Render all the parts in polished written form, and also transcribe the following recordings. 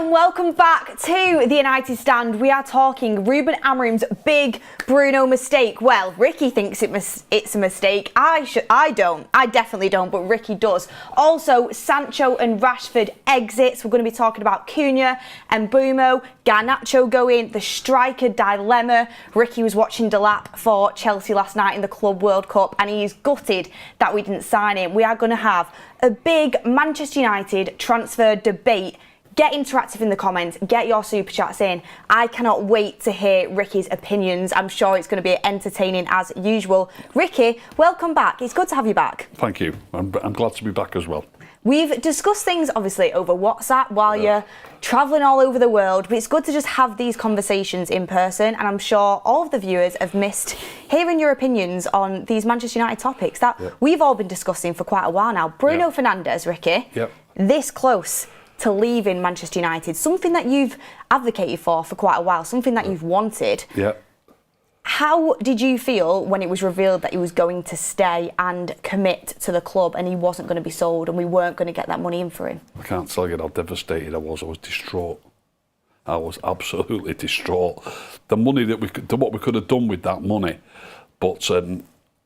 and welcome back to the United Stand. We are talking Ruben Amorim's big Bruno mistake. Well, Ricky thinks it's a mistake. I don't. I definitely don't, but Ricky does. Also, Sancho and Rashford exits. We're going to be talking about Cunha and Mbeumo, Garnacho going, the striker dilemma. Ricky was watching Delap for Chelsea last night in the Club World Cup, and he's gutted that we didn't sign him. We are going to have a big Manchester United transfer debate. Get interactive in the comments, get your super chats in. I cannot wait to hear Ricky's opinions. I'm sure it's going to be entertaining as usual. Ricky, welcome back. It's good to have you back. Thank you. I'm glad to be back as well. We've discussed things obviously over WhatsApp while you're travelling all over the world, but it's good to just have these conversations in person, and I'm sure all of the viewers have missed hearing your opinions on these Manchester United topics that we've all been discussing for quite a while now. Bruno Fernandes, Ricky, this close to leaving Manchester United, something that you've advocated for quite a while, something that you've wanted. How did you feel when it was revealed that he was going to stay and commit to the club and he wasn't going to be sold and we weren't going to get that money in for him? I can't tell you how devastated I was. I was distraught. I was absolutely distraught. The money that what we could have done with that money, but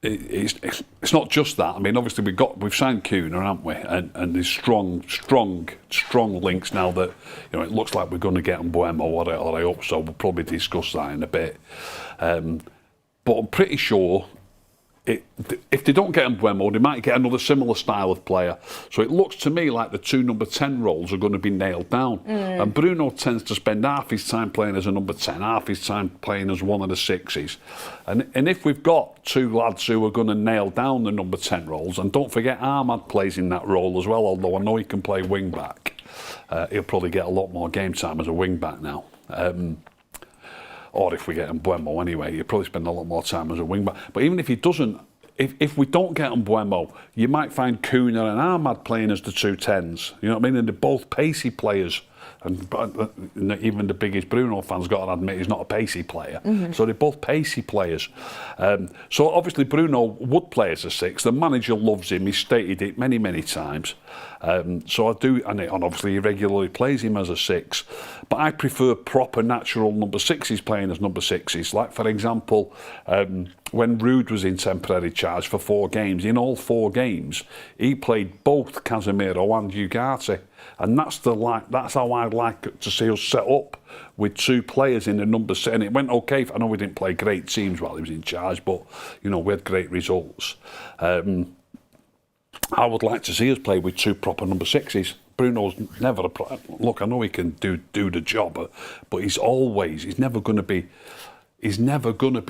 it's not just that. I mean, obviously we've signed Cunha, haven't we? And there's strong links now that it looks like we're going to get Mbeumo, or I hope so. We'll probably discuss that in a bit. But I'm pretty sure if they don't get Mbeumo, they might get another similar style of player. So it looks to me like the two number 10 roles are going to be nailed down. And Bruno tends to spend half his time playing as a number 10, half his time playing as one of the sixes. And if we've got two lads who are going to nail down the number 10 roles, and don't forget Ahmad plays in that role as well, although I know he can play wing back. He'll probably get a lot more game time as a wing back now. Or if we get Mbeumo anyway, he'll probably spend a lot more time as a wing back. But even if he doesn't, if we don't get Mbeumo, you might find Cunha and Ahmad playing as the two 10s. You know what I mean? And they're both pacey players. And even the biggest Bruno fan's got to admit he's not a pacey player. So they're both pacey players. So obviously Bruno would play as a six. The manager loves him. He's stated it many, many times. So I do, and obviously he regularly plays him as a six. But I prefer proper, natural number sixes playing as number sixes. Like, for example, when Rude was in temporary charge for 4 games, in all 4 games, he played both Casemiro and Ugarte. And that's how I'd like to see us set up, with 2 players in the number 7. And it went okay. I know we didn't play great teams while he was in charge, but we had great results. I would like to see us play with 2 proper number 6s. Bruno's never look. I know he can do the job, but he's never going to be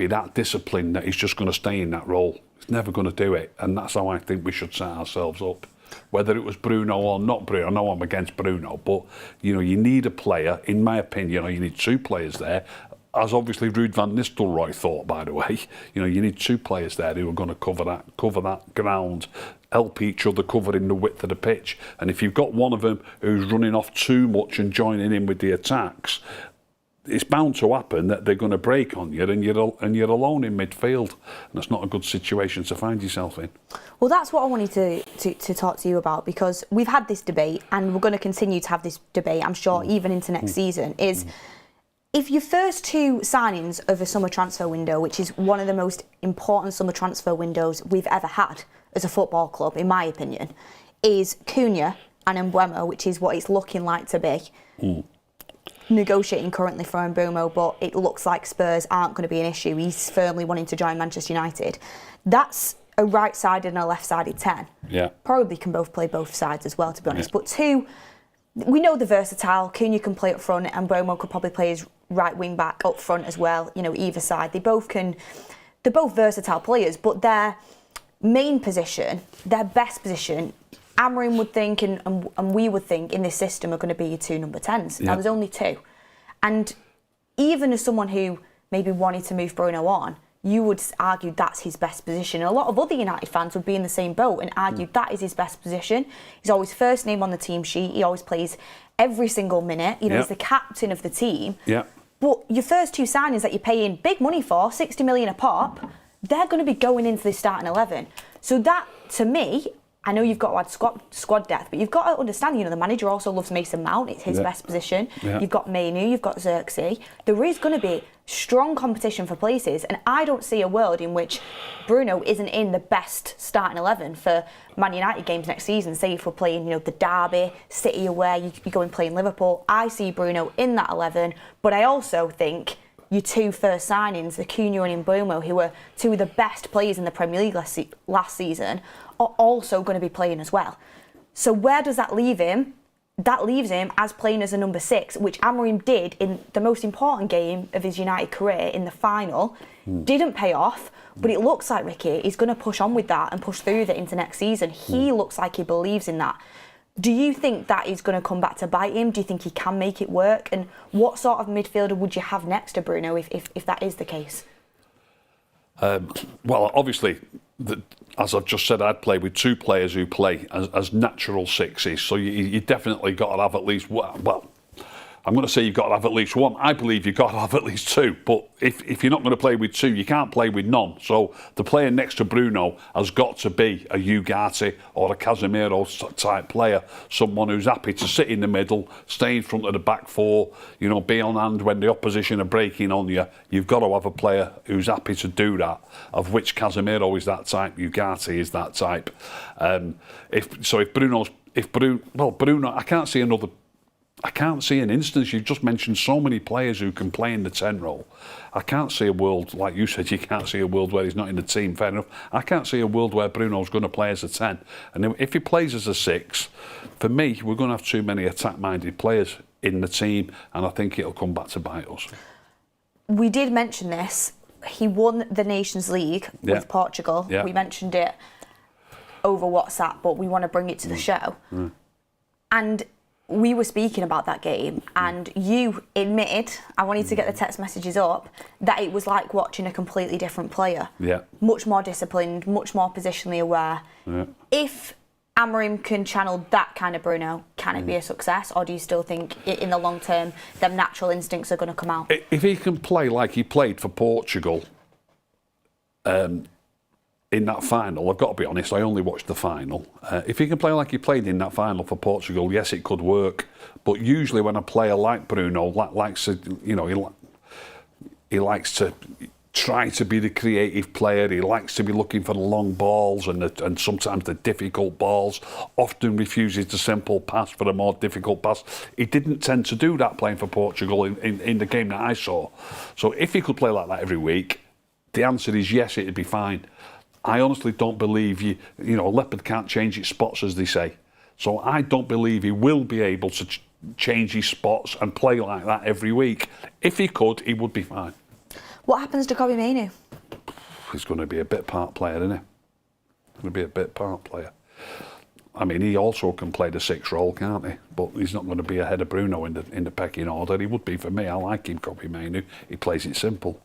that disciplined that he's just going to stay in that role. He's never going to do it, and that's how I think we should set ourselves up. Whether it was Bruno or not Bruno, I know I'm against Bruno, but you need a player. In my opinion, you need 2 players there. As obviously Ruud van Nistelrooy thought, by the way, you need 2 players there who are going to cover that ground, help each other cover in the width of the pitch. And if you've got one of them who's running off too much and joining in with the attacks, it's bound to happen that they're going to break on you, and you're alone in midfield, and that's not a good situation to find yourself in. Well, that's what I wanted to talk to you about, because we've had this debate, and we're going to continue to have this debate, I'm sure, even into next season, is if your first 2 signings of a summer transfer window, which is one of the most important summer transfer windows we've ever had as a football club, in my opinion, is Cunha and Mbeumo, which is what it's looking like to be. Negotiating currently for Mbeumo, but it looks like Spurs aren't going to be an issue. He's firmly wanting to join Manchester United. That's a right-sided and a left-sided 10. Probably can both play both sides as well, to be honest. But 2, we know they're versatile. Cunha can play up front, and Mbeumo could probably play as right wing back up front as well. Either side. They're both versatile players, but their main position, their best position, Amorim would think, and we would think in this system, are going to be your 2 number 10s. Now, there's only 2. And even as someone who maybe wanted to move Bruno on, you would argue that's his best position. And a lot of other United fans would be in the same boat and argue that is his best position. He's always first name on the team sheet. He always plays every single minute. He's the captain of the team. But your first 2 signings that you're paying big money for, 60 million a pop, they're going to be going into the starting 11. So that, to me, I know you've got to add squad depth, but you've got to understand, the manager also loves Mason Mount. It's his best position. Yeah. You've got Mainoo, you've got Xerxes. There is going to be strong competition for places, and I don't see a world in which Bruno isn't in the best starting 11 for Man United games next season. Say if we're playing, the Derby, City away, you could be going playing Liverpool. I see Bruno in that 11, but I also think your two first signings, the Cunha and Mbeumo, who were two of the best players in the Premier League last season, are also going to be playing as well. So where does that leave him? That leaves him as playing as a number 6, which Amorim did in the most important game of his United career in the final. Didn't pay off, but it looks like Ricky is going to push on with that and push through that into next season. He looks like he believes in that. Do you think that is going to come back to bite him? Do you think he can make it work? And what sort of midfielder would you have next to Bruno if that is the case? Well, obviously, as I've just said, I'd play with two players who play as natural sixes. So you definitely got to have at least one. Well, I'm going to say you've got to have at least one. I believe you've got to have at least two. But if you're not going to play with two, you can't play with none. So the player next to Bruno has got to be a Ugarte or a Casemiro type player. Someone who's happy to sit in the middle, stay in front of the back four, be on hand when the opposition are breaking on you. You've got to have a player who's happy to do that, of which Casemiro is that type, Ugarte is that type. If Bruno, I can't see an instance. You've just mentioned so many players who can play in the 10 role. I can't see a world, like you said, you can't see a world where he's not in the team, fair enough. I can't see a world where Bruno's going to play as a 10. And if he plays as a 6, for me, we're going to have too many attack-minded players in the team, and I think it'll come back to bite us. We did mention this. He won the Nations League with Portugal. Yeah. We mentioned it over WhatsApp, but we want to bring it to the show. And we were speaking about that game, and you admitted, I wanted to get the text messages up, that it was like watching a completely different player. Yeah. Much more disciplined, much more positionally aware. Yeah. If Amorim can channel that kind of Bruno, can it be a success, or do you still think in the long term them natural instincts are going to come out? If he can play like he played for Portugal, in that final, I've got to be honest, I only watched the final. If he can play like he played in that final for Portugal, yes, it could work. But usually when a player like Bruno likes to, he likes to try to be the creative player. He likes to be looking for the long balls and sometimes the difficult balls. Often refuses the simple pass for a more difficult pass. He didn't tend to do that playing for Portugal in the game that I saw. So if he could play like that every week, the answer is yes, it'd be fine. I honestly don't believe a leopard can't change its spots, as they say. So I don't believe he will be able to change his spots and play like that every week. If he could, he would be fine. What happens to Kobbie Mainoo? He's going to be a bit part player, isn't he? Going to be a bit part player. I mean, he also can play the 6 role, can't he? But he's not going to be ahead of Bruno in the pecking order. He would be for me. I like him, Kobbie Mainoo. He plays it simple.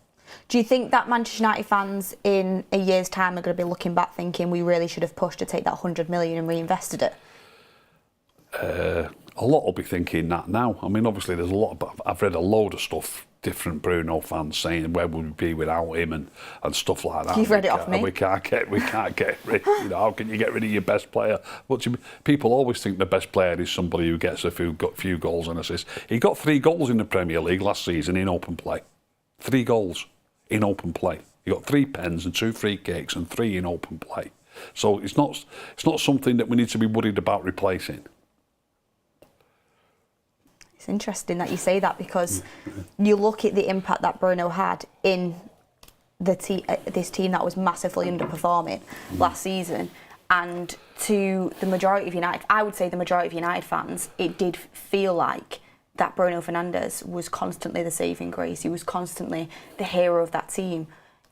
Do you think that Manchester United fans in a year's time are going to be looking back thinking we really should have pushed to take that 100 million and reinvested it? A lot will be thinking that now. I mean, obviously there's a lot, but I've read a load of stuff, different Bruno fans saying where would we be without him and stuff like that. You've read it off me. We can't get rid. How can you get rid of your best player? But people always think the best player is somebody who gets a few goals and assists. He got 3 goals in the Premier League last season in open play. 3 goals. In open play. He got 3 pens and 2 free kicks and 3 in open play. So it's not something that we need to be worried about replacing. It's interesting that you say that, because you look at the impact that Bruno had in this team that was massively underperforming last season, and to the majority of United, I would say the majority of United fans, it did feel like that Bruno Fernandes was constantly the saving grace. He was constantly the hero of that team.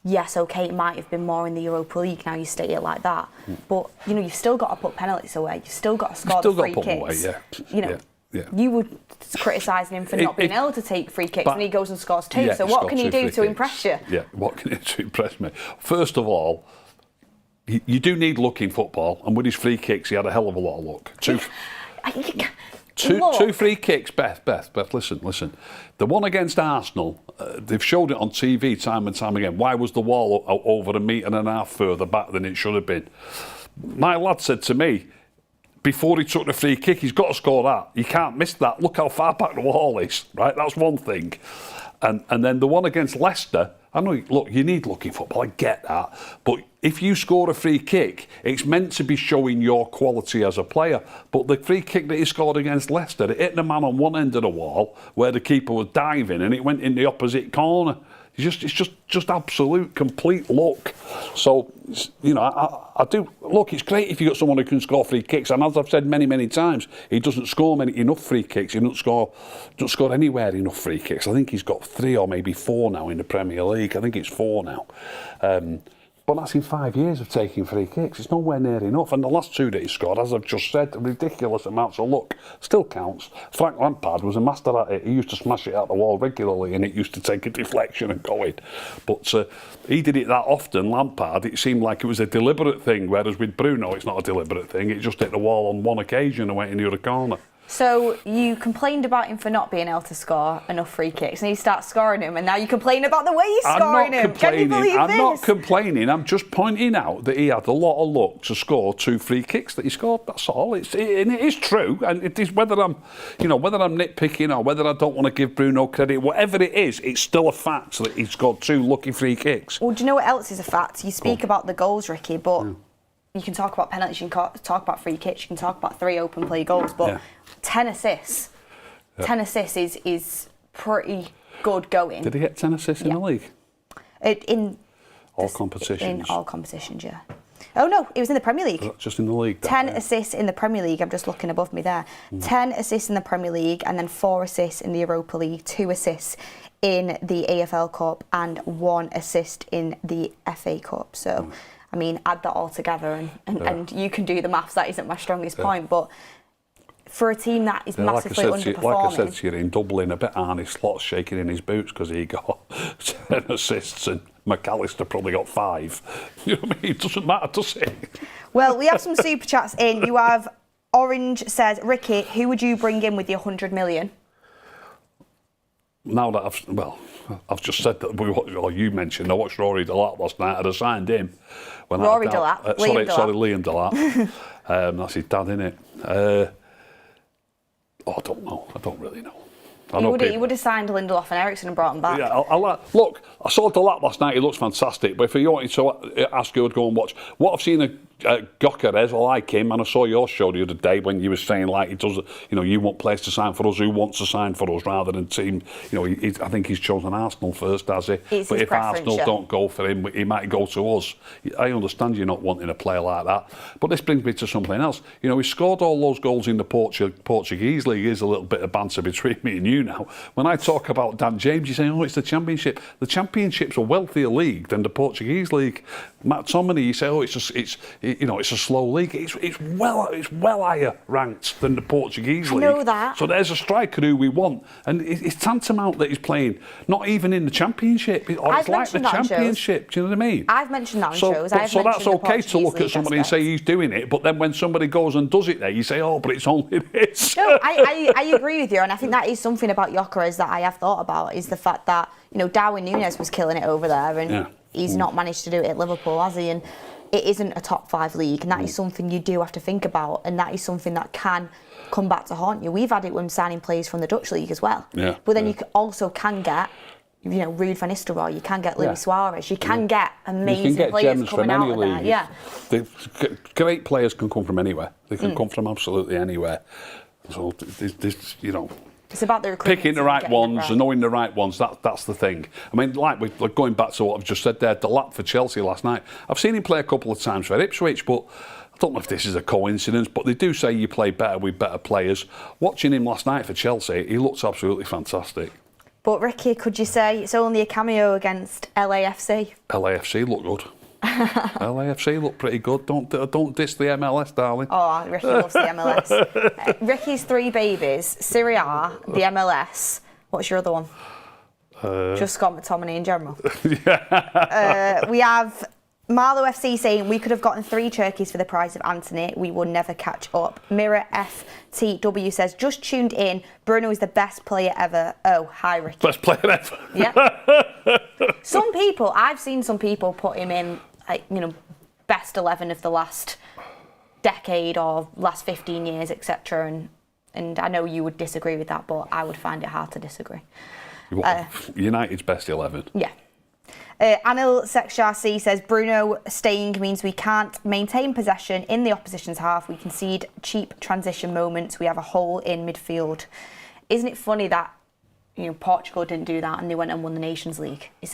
Yes, okay, it might have been more in the Europa League, now you state it like that. But, you've still got to put penalties away. You've still got to score the free kicks. Yeah. You were criticising him for not being able to take free kicks, and he goes and scores 2. Yeah, so what can he do to impress you? Yeah, what can he do to impress me? First of all, you do need luck in football, and with his free kicks, he had a hell of a lot of luck. Two free kicks, Beth, listen. The one against Arsenal, they've showed it on TV time and time again. Why was the wall over 1.5 meters further back than it should have been? my lad said to me, before he took the free kick, he's got to score that. You can't miss that. Look how far back the wall is, right? That's one thing. And then the one against Leicester, I know, look, you need lucky football, I get that. But if you score a free kick, it's meant to be showing your quality as a player. But the free kick that he scored against Leicester, it hit the man on one end of the wall where the keeper was diving and it went in the opposite corner. It's just absolute, complete luck. So, you know, I do... Look, it's great if you've got someone who can score free kicks. And as I've said many, many times, he doesn't score enough free kicks. He doesn't score anywhere enough free kicks. I think he's got 3 or maybe 4 now in the Premier League. I think it's 4 now. But that's in 5 years of taking free kicks. It's nowhere near enough. And the last 2 that he scored, as I've just said, ridiculous amounts of luck. Still counts. Frank Lampard was a master at it. He used to smash it out the wall regularly and it used to take a deflection and go in. But he did it that often, Lampard. It seemed like it was a deliberate thing, whereas with Bruno, it's not a deliberate thing. It just hit the wall on one occasion and went in the other corner. So you complained about him for not being able to score enough free kicks, and he starts scoring them, and now you complain about the way he's scoring them. Can you believe this? I'm not complaining. I'm just pointing out that he had a lot of luck to score 2 free kicks that he scored. That's all. And it is true. And it is whether I'm nitpicking or whether I don't want to give Bruno credit, whatever it is, it's still a fact that he scored 2 lucky free kicks. Well, do you know what else is a fact? You speak about the goals, Ricky, but you can talk about penalties, you can talk about free kicks, you can talk about 3 open play goals, but 10 assists. 10 assists is pretty good going. Did he get 10 assists in the league? In all competitions? In all competitions, yeah. Oh no, it was in the Premier League. Just in the league? 10 assists in the Premier League, I'm just looking above me there. 10 assists in the Premier League and then 4 assists in the Europa League, 2 assists in the AFL Cup and 1 assist in the FA Cup. So, I mean, add that all together and you can do the maths. That isn't my strongest point, but for a team that is massively underperforming. Like I said to you, in Dublin, a bit Arnie Slot's shaking in his boots because he got 10 assists and McAllister probably got 5. You know what I mean? It doesn't matter, does it? Well, we have some super chats in. You have Orange says, Ricky, who would you bring in with the 100 million? Now that I've just said that you mentioned, I watched Rory Delap last night. I'd have signed him. Rory Delap? Liam Delap. That's his dad, innit? I don't know. I don't really know. You would have signed Lindelof and Ericsson and brought them back. Yeah, look, I saw Delap last night. He looks fantastic. But if you wanted to ask who would go and watch, what I've seen of Gyökeres, I like him, and I saw your show the other day when you were saying like he does, you want players to sign for us, who wants to sign for us rather than team. I think he's chosen Arsenal first, has he? But if Arsenal don't go for him, he might go to us. I understand you're not wanting a player like that, but this brings me to something else. He scored all those goals in the Portuguese league. Here's a little bit of banter between me and you now. When I talk about Dan James, you say, "Oh, it's the Championship." The Championship's a wealthier league than the Portuguese league. Matt Tominey, you say, "Oh, it's a slow league." It's well higher ranked than the Portuguese league. I know that. So there's a striker who we want, and it's tantamount that he's playing not even in the Championship, or it's like the Championship. Do you know what I mean? I've mentioned that on shows. So that's okay to look at somebody and say he's doing it, but then when somebody goes and does it there, you say, "Oh, but it's only this." No, I agree with you, and I think that is something about Gyökeres that I have thought about, is the fact that Darwin Núñez was killing it over there, and he's not managed to do it at Liverpool, has he? And it isn't a top 5 league, and that is something you do have to think about, and that is something that can come back to haunt you. We've had it when signing players from the Dutch league as well. Yeah, but then you also can get, Ruud van Nistelrooy, you can get Luis Suarez, you can get amazing players coming out of there. Yeah, great players can come from anywhere. They can come from absolutely anywhere. So it's about the recruitment, picking the right ones and knowing the right ones. That's the thing. I mean, like going back to what I've just said there, Delap for Chelsea last night. I've seen him play a couple of times for Ipswich, but I don't know if this is a coincidence, but they do say you play better with better players. Watching him last night for Chelsea, he looks absolutely fantastic. But Ricky, could you say it's only a cameo against LAFC? LAFC look good. LAFC look pretty good. Don't diss the MLS, darling. Oh, Ricky loves the MLS. Ricky's 3 babies, Serie A, the MLS. What's your other one? Just Scott McTominay in general. We have Marlow FC saying we could have gotten 3 turkeys for the price of Anthony. We will never catch up. Mirror FTW says, just tuned in. Bruno is the best player ever. Oh, hi, Ricky. Best player ever. Yeah. I've seen some people put him in, best 11 of the last decade or last 15 years, etc. And I know you would disagree with that, but I would find it hard to disagree. United's best 11. Yeah. Anil Sekshasi says Bruno staying means we can't maintain possession in the opposition's half. We concede cheap transition moments. We have a hole in midfield. Isn't it funny that Portugal didn't do that and they went and won the Nations League? You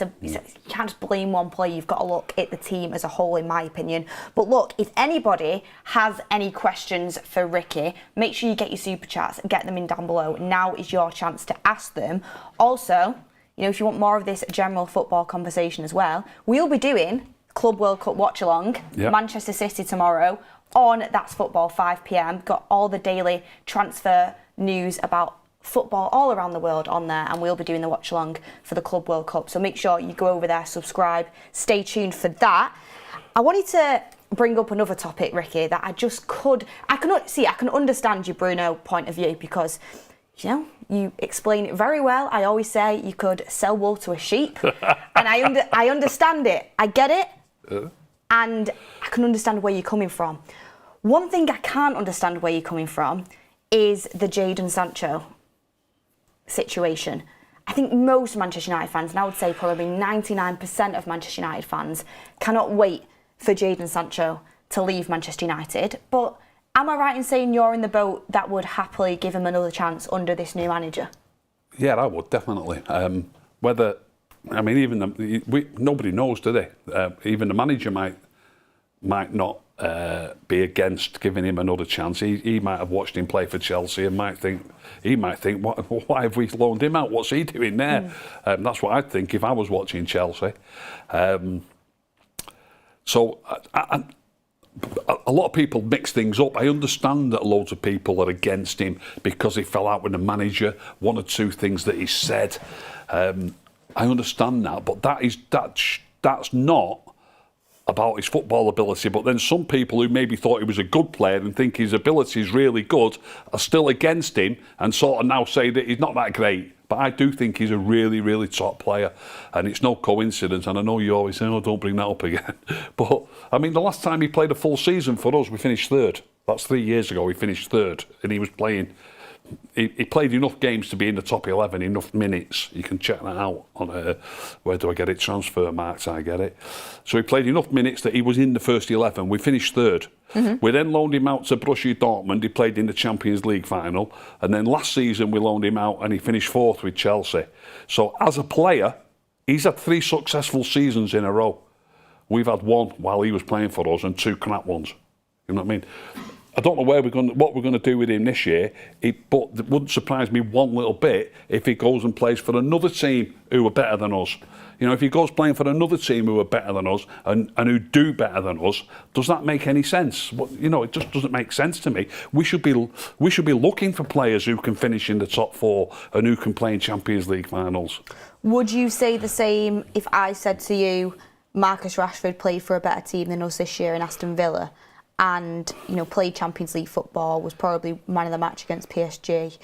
can't just blame one player. You've got to look at the team as a whole, in my opinion. But look, if anybody has any questions for Ricky, make sure you get your super chats and get them in down below. Now is your chance to ask them. Also, if you want more of this general football conversation as well, we'll be doing Club World Cup watch along, Manchester City tomorrow on That's Football 5 p.m. Got all the daily transfer news about football all around the world on there, and we'll be doing the watch along for the Club World Cup. So make sure you go over there, subscribe, stay tuned for that. I wanted to bring up another topic, Ricky, that I can understand your Bruno point of view, because you explain it very well. I always say you could sell wool to a sheep, and I understand it. I get it, and I can understand where you're coming from. One thing I can't understand where you're coming from is the Jadon Sancho situation. I think most Manchester United fans, and I would say probably 99% of Manchester United fans, cannot wait for Jadon Sancho to leave Manchester United. But am I right in saying you're in the boat that would happily give him another chance under this new manager? Yeah, I would, definitely. Nobody knows, do they? Even the manager might not be against giving him another chance. He might have watched him play for Chelsea and might think, why have we loaned him out? What's he doing there? That's what I'd think if I was watching Chelsea. So a lot of people mix things up. I understand that loads of people are against him because he fell out with the manager, one or two things that he said. I understand that, but that's not about his football ability. But then some people who maybe thought he was a good player and think his ability is really good are still against him and sort of now say that he's not that great. But I do think he's a really, really top player, and it's no coincidence. And I know you always say, "Oh, don't bring that up again." But I mean, the last time he played a full season for us, we finished third. That's 3 years ago. We finished third, and he was playing. He played enough games to be in the top 11, enough minutes. You can check that out on where do I get it? Transfer marks, I get it. So he played enough minutes that he was in the first 11. We finished third. We then loaned him out to Borussia Dortmund. He played in the Champions League final. And then last season we loaned him out and he finished fourth with Chelsea. So as a player, he's had 3 successful seasons in a row. We've had 1 while he was playing for us and 2 crap ones. You know what I mean? I don't know what we're going to do with him this year, but it wouldn't surprise me one little bit if he goes and plays for another team who are better than us. If he goes playing for another team who are better than us and who do better than us, does that make any sense? It just doesn't make sense to me. We should be looking for players who can finish in the top 4 and who can play in Champions League finals. Would you say the same if I said to you, Marcus Rashford played for a better team than us this year in Aston Villa? And played Champions League football, was probably man of the match against PSG.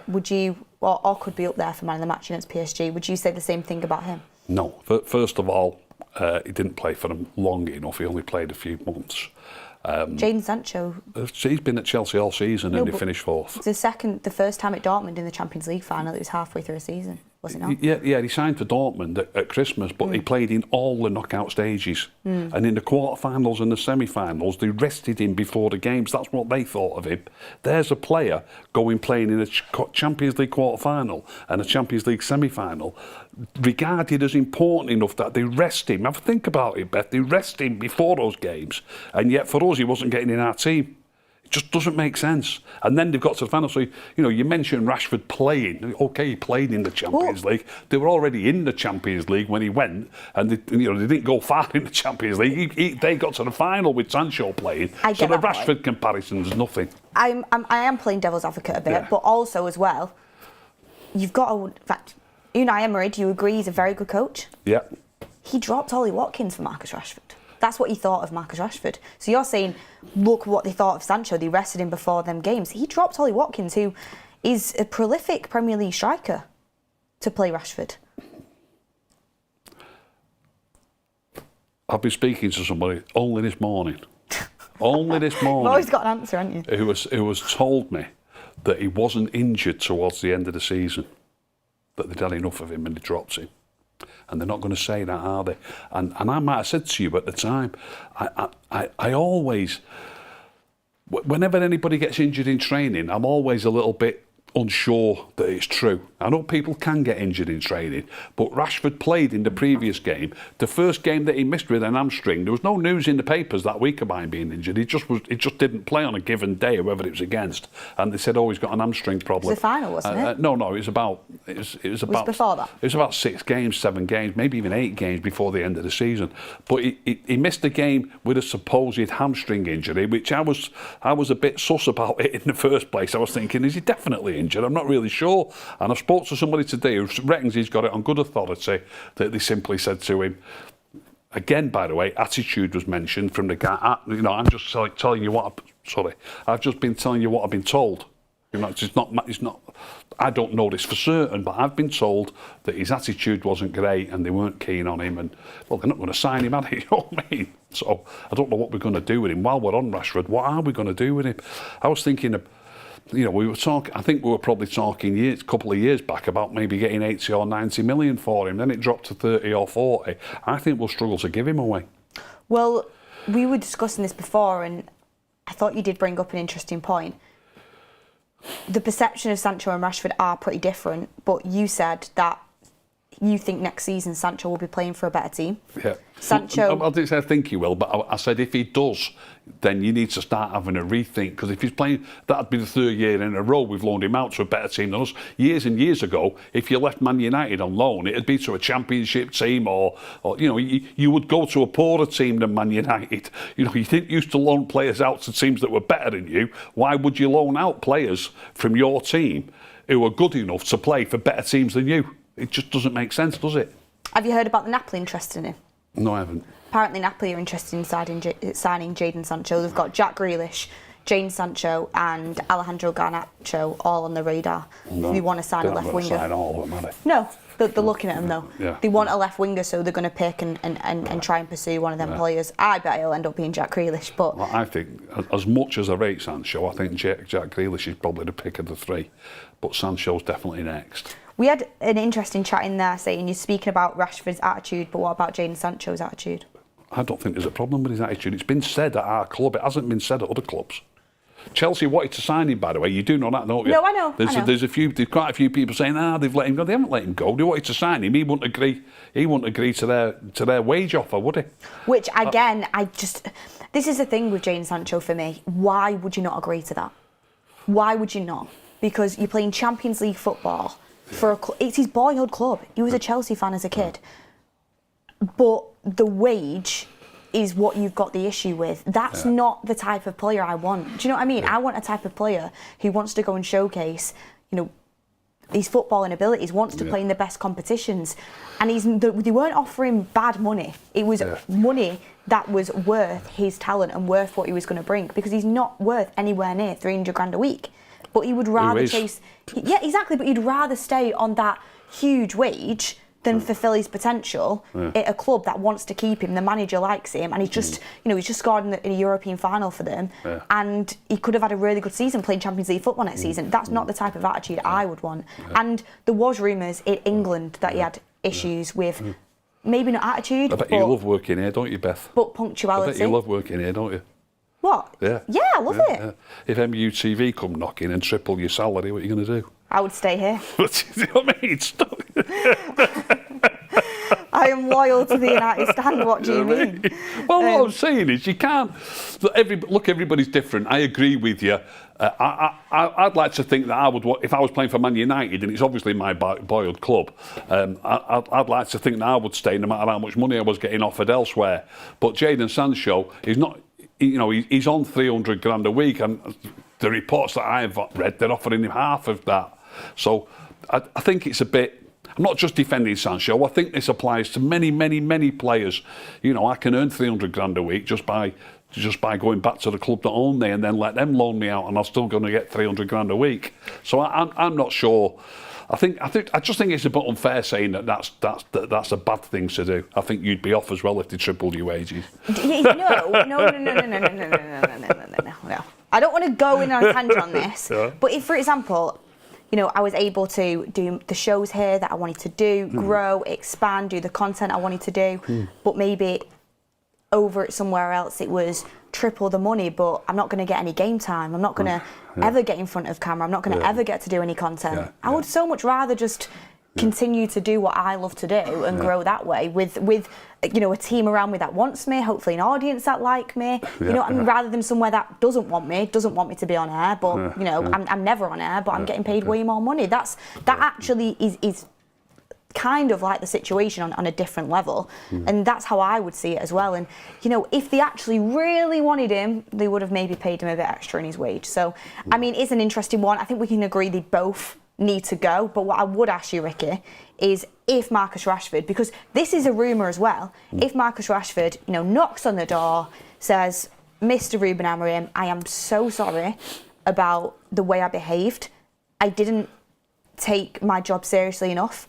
Would you, or could be up there for man of the match against PSG? Would you say the same thing about him? No. First of all, he didn't play for them long enough. He only played a few months. Jadon Sancho. He's been at Chelsea all season and he finished fourth. The first time at Dortmund in the Champions League final, it was halfway through a season, was it not? Yeah, he signed for Dortmund at Christmas, but he played in all the knockout stages. And in the quarterfinals and the semi-finals, they rested him before the games. That's what they thought of him. There's a player playing in a Champions League quarterfinal and a Champions League semi-final, regarded as important enough that they rest him. Have a think about it, Beth. They rest him before those games, and yet for us, he wasn't getting in our team. It just doesn't make sense. And then they've got to the final. So, you mentioned Rashford playing. Okay, he played in the Champions League. They were already in the Champions League when he went, and they didn't go far in the Champions League. They got to the final with Sancho playing. So the Rashford comparison is nothing. I am playing devil's advocate a bit, but also as well, you've got to. In fact, Unai Emery, do you agree he's a very good coach? Yeah. He dropped Ollie Watkins for Marcus Rashford. That's what he thought of Marcus Rashford. So you're saying, look what they thought of Sancho. They rested him before them games. He dropped Ollie Watkins, who is a prolific Premier League striker, to play Rashford. I've been speaking to somebody only this morning only this You've morning, always got an answer, haven't you? who has told me that he wasn't injured towards the end of the season, that they'd had enough of him and they dropped him. And they're not going to say that, are they? And I might have said to you at the time, I always, whenever anybody gets injured in training, I'm always a little bit unsure that it's true. I know people can get injured in training, but Rashford played in the previous game. The first game that he missed with an hamstring, there was no news in the papers that week about him being injured. He just didn't play on a given day, whoever it was against. And they said, oh, he's got an hamstring problem. It was the final, wasn't it? No, it was about... It was before that? It was about 6 games, 7 games, maybe even 8 games before the end of the season. But he missed a game with a supposed hamstring injury, which I was a bit sus about it in the first place. I was thinking, is he definitely injured? I'm not really sure. And I spoke to somebody today who reckons he's got it on good authority that they simply said to him, again, by the way, attitude was mentioned from the guy. I'm just telling you what. I've just been telling you what I've been told. It's not. I don't know this for certain, but I've been told that his attitude wasn't great and they weren't keen on him. And well, they're not going to sign him, are they? You know what I mean? So I don't know what we're going to do with him. While we're on Rashford, what are we going to do with him? I was thinking of. We were talking. I think we were probably talking a couple of years back about maybe getting 80 or 90 million for him. Then it dropped to 30 or 40. I think we'll struggle to give him away. Well, we were discussing this before, and I thought you did bring up an interesting point. The perception of Sancho and Rashford are pretty different, but you said that you think next season Sancho will be playing for a better team. Yeah. Sancho... I didn't say I think he will, but I said if he does, then you need to start having a rethink, because if he's playing, that'd be the 3rd year in a row we've loaned him out to a better team than us. Years and years ago, if you left Man United on loan, it'd be to a championship team or you would go to a poorer team than Man United. You didn't used to loan players out to teams that were better than you. Why would you loan out players from your team who are good enough to play for better teams than you? It just doesn't make sense, does it? Have you heard about the Napoli interest in him? No, I haven't. Apparently Napoli are interested in signing Jadon Sancho. They've got Jack Grealish, Jadon Sancho and Alejandro Garnacho all on the radar. No, they want to sign a left winger. Sign all of them, are they? No, they're looking at him though. Yeah. They want a left winger, so they're going to pick and try and pursue one of them players. I bet it'll end up being Jack Grealish, but... Well, I think, as much as I rate Sancho, I think Jack Grealish is probably the pick of the 3. But Sancho's definitely next. We had an interesting chat in there saying you're speaking about Rashford's attitude, but what about Jadon Sancho's attitude? I don't think there's a problem with his attitude. It's been said at our club. It hasn't been said at other clubs. Chelsea wanted to sign him, by the way. You do know that, don't you? No, I know. There's quite a few people saying, they've let him go. They haven't let him go. They wanted to sign him. He wouldn't agree. He wouldn't agree to their wage offer, would he? Which again, this is the thing with Jadon Sancho for me. Why would you not agree to that? Why would you not? Because you're playing Champions League football for it's his boyhood club. He was a Chelsea fan as a kid. But the wage is what you've got the issue with. That's not the type of player I want. Do you know what I mean? I want a type of player who wants to go and showcase, his footballing abilities, wants to play in the best competitions. And they weren't offering bad money. It was money that was worth his talent and worth what he was going to bring, because he's not worth anywhere near 300 grand a week. But he would rather chase... Yeah, exactly, but he'd rather stay on that huge wage than fulfil his potential at a club that wants to keep him. The manager likes him, and he's just, he's just scored in a European final for them, and he could have had a really good season playing Champions League football next season. That's not the type of attitude I would want. And there was rumours in England that he had issues with, maybe not attitude, I bet you love working here, don't you, Beth? But punctuality. I bet you love working here, don't you? What? Yeah. Yeah, I love it. Yeah. If MUTV come knocking and triple your salary, what are you going to do? I would stay here. You know what I mean? I am loyal to the United stand. What do you mean? Well, what I'm saying is you can't... Look, everybody's different. I agree with you. I'd like to think that I would... If I was playing for Man United, and it's obviously my boyhood club, I'd like to think that I would stay no matter how much money I was getting offered elsewhere. But Jadon Sancho is not... he's on 300 grand a week, and the reports that I've read, they're offering him half of that. So I think it's a bit... I'm not just defending Sancho. I think this applies to many, many, many players. I can earn 300 grand a week just by going back to the club that own me and then let them loan me out, and I'm still going to get 300 grand a week. So I'm not sure. I just think it's a bit unfair saying that's a bad thing to do. I think you'd be off as well if they tripled your wages. No. I don't want to go in on a tangent on this, but if, for example, I was able to do the shows here that I wanted to do, grow, expand, do the content I wanted to do, but maybe over it somewhere else it was triple the money, but I'm not going to get any game time. I'm not going to ever get in front of camera. I'm not going to ever get to do any content. I would so much rather just continue to do what I love to do and grow that way with a team around me that wants me, hopefully an audience that like me, rather than somewhere that doesn't want me to be on air, but I'm never on air, but I'm getting paid way more money. That actually is kind of like the situation on a different level, and that's how I would see it as well. And if they actually really wanted him, they would have maybe paid him a bit extra in his wage. So I mean, it's an interesting one. I think we can agree they both need to go, but what I would ask you, Ricky, is if Marcus Rashford, because this is a rumour as well, if Marcus Rashford knocks on the door, says, Mr. Ruben Amorim, I am so sorry about the way I behaved. I didn't take my job seriously enough.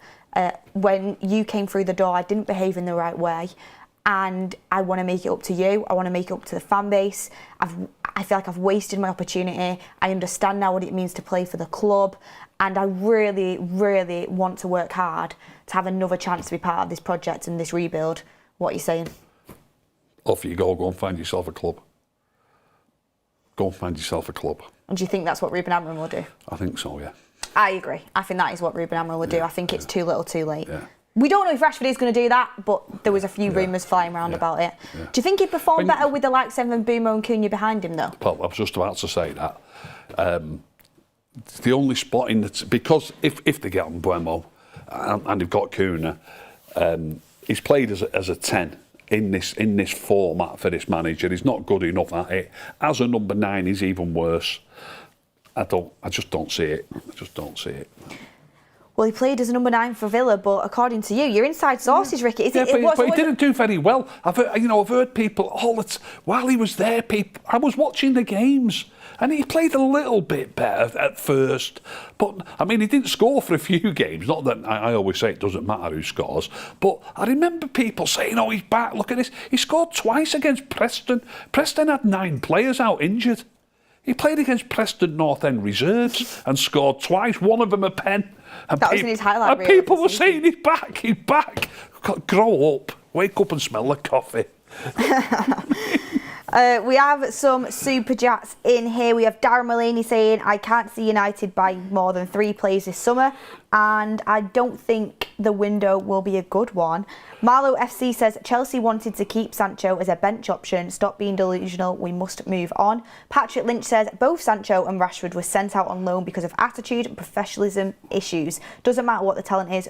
When you came through the door, I didn't behave in the right way, and I want to make it up to you. I want to make it up to the fan base. I feel like I've wasted my opportunity. I understand now what it means to play for the club, and I really, really want to work hard to have another chance to be part of this project and this rebuild. What are you saying? Off you go and find yourself a club. Go and find yourself a club. And do you think that's what Ruben Amorim will do? I think so, yeah. I agree. I think that is what Ruben Amorim will do. I think it's too little too late. Yeah. We don't know if Rashford is going to do that, but there was a few rumours flying around about it. Yeah. Do you think he'd perform better with the likes of Mbeumo and Cunha behind him, though? Well, I was just about to say that. The only spot in the... Because if they get on Mbeumo and they've got Cunha, he's played as a 10 in this format for this manager. He's not good enough at it. As a number 9, he's even worse. I just don't see it. Well, he played as a number 9 for Villa, but according to you, your inside sources, Ricky, but he didn't do very well. I've heard people while he was there. I was watching the games, and he played a little bit better at first. But I mean, he didn't score for a few games. Not that I always say it doesn't matter who scores, but I remember people saying, "Oh, he's back. Look at this. He scored twice against Preston. Preston had 9 players out injured. He played against Preston North End reserves and scored twice. One of them a pen." And that was in his highlight reel. And people were saying, he's back. Grow up. Wake up and smell the coffee. We have some super chats in here. We have Darren Mulaney saying, I can't see United buy more than 3 players this summer, and I don't think the window will be a good one. Marlow FC says, Chelsea wanted to keep Sancho as a bench option. Stop being delusional. We must move on. Patrick Lynch says, both Sancho and Rashford were sent out on loan because of attitude and professionalism issues. Doesn't matter what the talent is.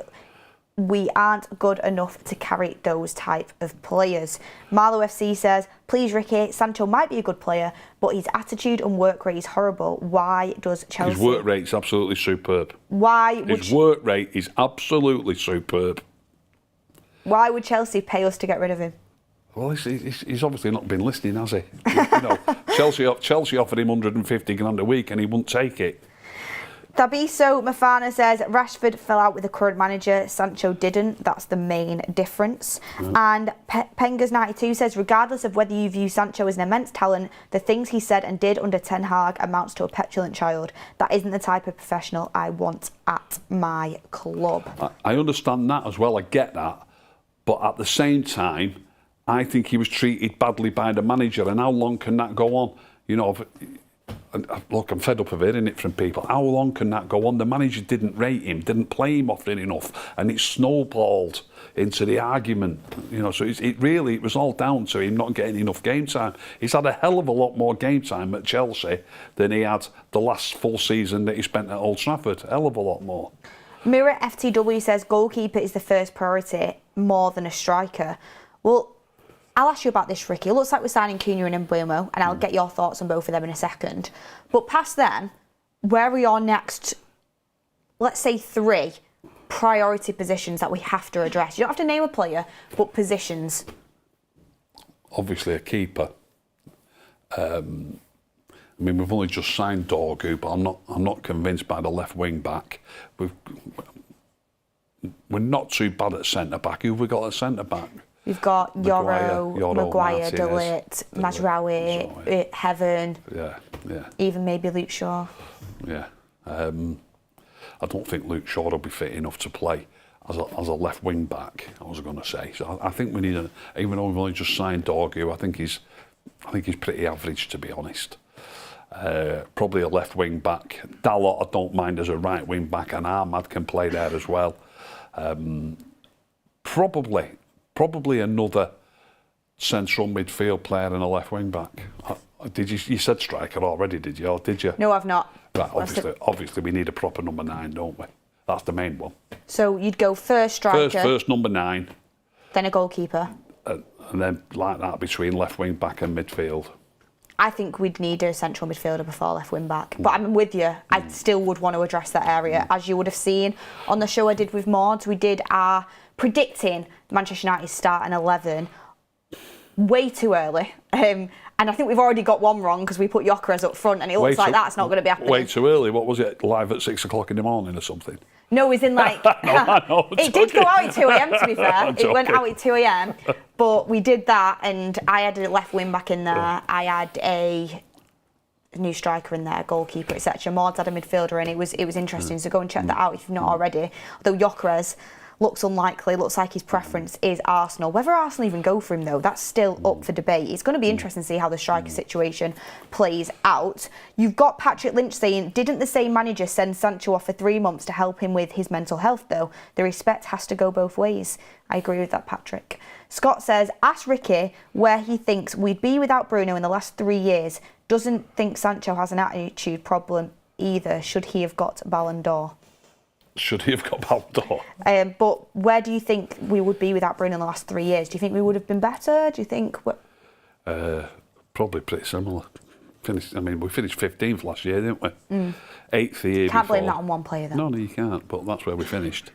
We aren't good enough to carry those type of players. Marlow FC says, please Ricky, Sancho might be a good player, but his attitude and work rate is horrible. Why does Chelsea... His work rate is absolutely superb. His work rate is absolutely superb. Why would Chelsea pay us to get rid of him? Well, he's obviously not been listening, has he? Chelsea offered him 150 grand a week and he wouldn't take it. Dabiso Mafana says, Rashford fell out with the current manager, Sancho didn't. That's the main difference. And Pengas92 says, regardless of whether you view Sancho as an immense talent, the things he said and did under Ten Hag amounts to a petulant child. That isn't the type of professional I want at my club. I understand that as well, I get that. But at the same time, I think he was treated badly by the manager, and how long can that go on? Look, I'm fed up of hearing it from people. How long can that go on? The manager didn't rate him, didn't play him often enough, and it snowballed into the argument. So it was all down to him not getting enough game time. He's had a hell of a lot more game time at Chelsea than he had the last full season that he spent at Old Trafford. A hell of a lot more. Mirror FTW says goalkeeper is the first priority more than a striker. Well, I'll ask you about this, Ricky. It looks like we're signing Cunha and Mbeumo, and I'll get your thoughts on both of them in a second. But past them, where are your next, let's say, 3 priority positions that we have to address? You don't have to name a player, but positions. Obviously a keeper. I mean, we've only just signed Dorgu, but I'm not convinced by the left wing back. We're not too bad at centre back. Who've we got at centre back? We've got Maguire, De Ligt, Mazraoui, Heaven. Yeah. Even maybe Luke Shaw. Yeah. I don't think Luke Shaw will be fit enough to play as a left wing back, I was going to say. So I think we need even though we've only just signed Dorgu, I think he's pretty average, to be honest. Probably a left wing back. Dalot I don't mind as a right wing back, and Ahmad can play there as well. Probably another central midfield player and a left wing back. You said striker already, did you? Or did you? No, I've not. Right, obviously we need a proper number 9, don't we? That's the main one. So you'd go first striker. First number 9. Then a goalkeeper. And then like that between left wing back and midfield. I think we'd need a central midfielder before left wing back. But I'm with you. I still would want to address that area. As you would have seen on the show I did with Maud, we did our predicting Manchester United's starting 11 way too early. And I think we've already got one wrong because we put Gyökeres up front and it looks like that's not going to be happening. Way too early. What was it? Live at 6 o'clock in the morning or something? No, it's in like... I know, it did go out at 2 a.m, to be fair. It went out at 2 a.m. But we did that and I had a left wing back in there. Yeah. I had a new striker in there, goalkeeper, etc. Maud's had a midfielder and it was interesting. So go and check that out if you've not already. Although Gyökeres looks unlikely, looks like his preference is Arsenal. Whether Arsenal even go for him though, that's still up for debate. It's going to be interesting to see how the striker situation plays out. You've got Patrick Lynch saying, didn't the same manager send Sancho off for 3 months to help him with his mental health though? The respect has to go both ways. I agree with that, Patrick. Scott says, ask Ricky where he thinks we'd be without Bruno in the last 3 years. Doesn't think Sancho has an attitude problem either. Should he have got Ballon d'Or? Should he have got Ballon d'Or? But where do you think we would be without Bruno in the last 3 years? Do you think we would have been better? Do you think... Probably pretty similar. We finished 15th last year, didn't we? 8th the year before. Can't blame that on one player, though. No, you can't, but that's where we finished.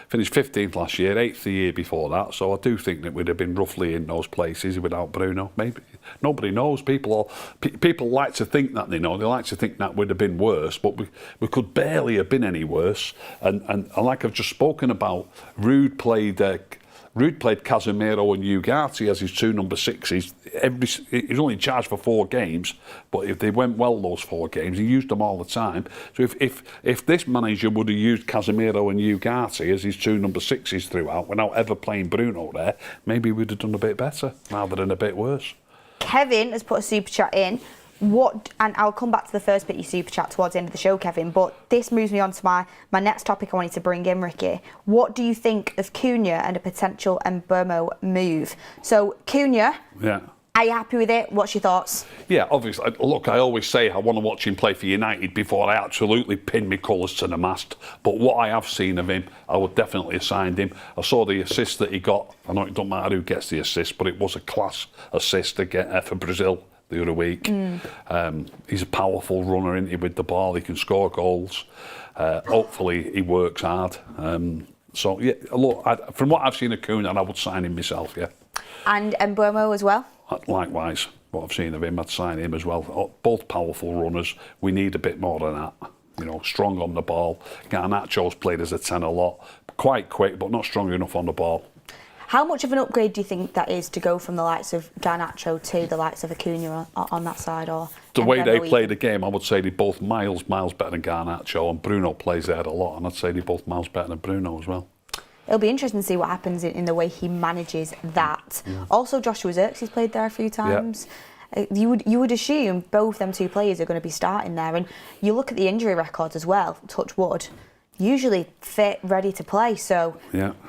Finished 15th last year, 8th the year before that, so I do think that we'd have been roughly in those places without Bruno. Maybe. Nobody knows. People like to think that they know. They like to think that would have been worse, but we could barely have been any worse. And like I've just spoken about, Rude played Casemiro and Ugarte as his 2 number 6s. He's only charged for 4 games, but if they went well those 4 games, he used them all the time. So if this manager would have used Casemiro and Ugarte as his 2 number 6s throughout, without ever playing Bruno there, maybe we'd have done a bit better rather than a bit worse. Kevin has put a super chat in. And I'll come back to the first bit of your super chat towards the end of the show, Kevin, but this moves me on to my next topic I wanted to bring in, Ricky. What do you think of Cunha and a potential Mbeumo move? So, Cunha, are you happy with it? What's your thoughts? Yeah, obviously. Look, I always say I want to watch him play for United before I absolutely pin my colours to the mast, but what I have seen of him, I would definitely have signed him. I saw the assist that he got. I know it don't matter who gets the assist, but it was a class assist to get for Brazil the other week. He's a powerful runner, isn't he, with the ball. He can score goals. Hopefully he works hard. So yeah, look, from what I've seen of Cunha, I would sign him myself, yeah. And Mbeumo as well? Likewise, what I've seen of him, I'd sign him as well. Both powerful runners. We need a bit more than that. You know, strong on the ball. Garnacho's played as a 10 a lot. Quite quick, but not strong enough on the ball. How much of an upgrade do you think that is to go from the likes of Garnacho to the likes of Cunha on that side? Or the way they play the game, I would say they're both miles better than Garnacho, and Bruno plays there a lot, and I'd say they're both miles better than Bruno as well. It'll be interesting to see what happens in the way he manages that. Yeah. Also, Joshua Zirkzee played there a few times. Yeah. You would assume both them 2 players are going to be starting there, and you look at the injury records as well, touch wood, usually fit, ready to play, so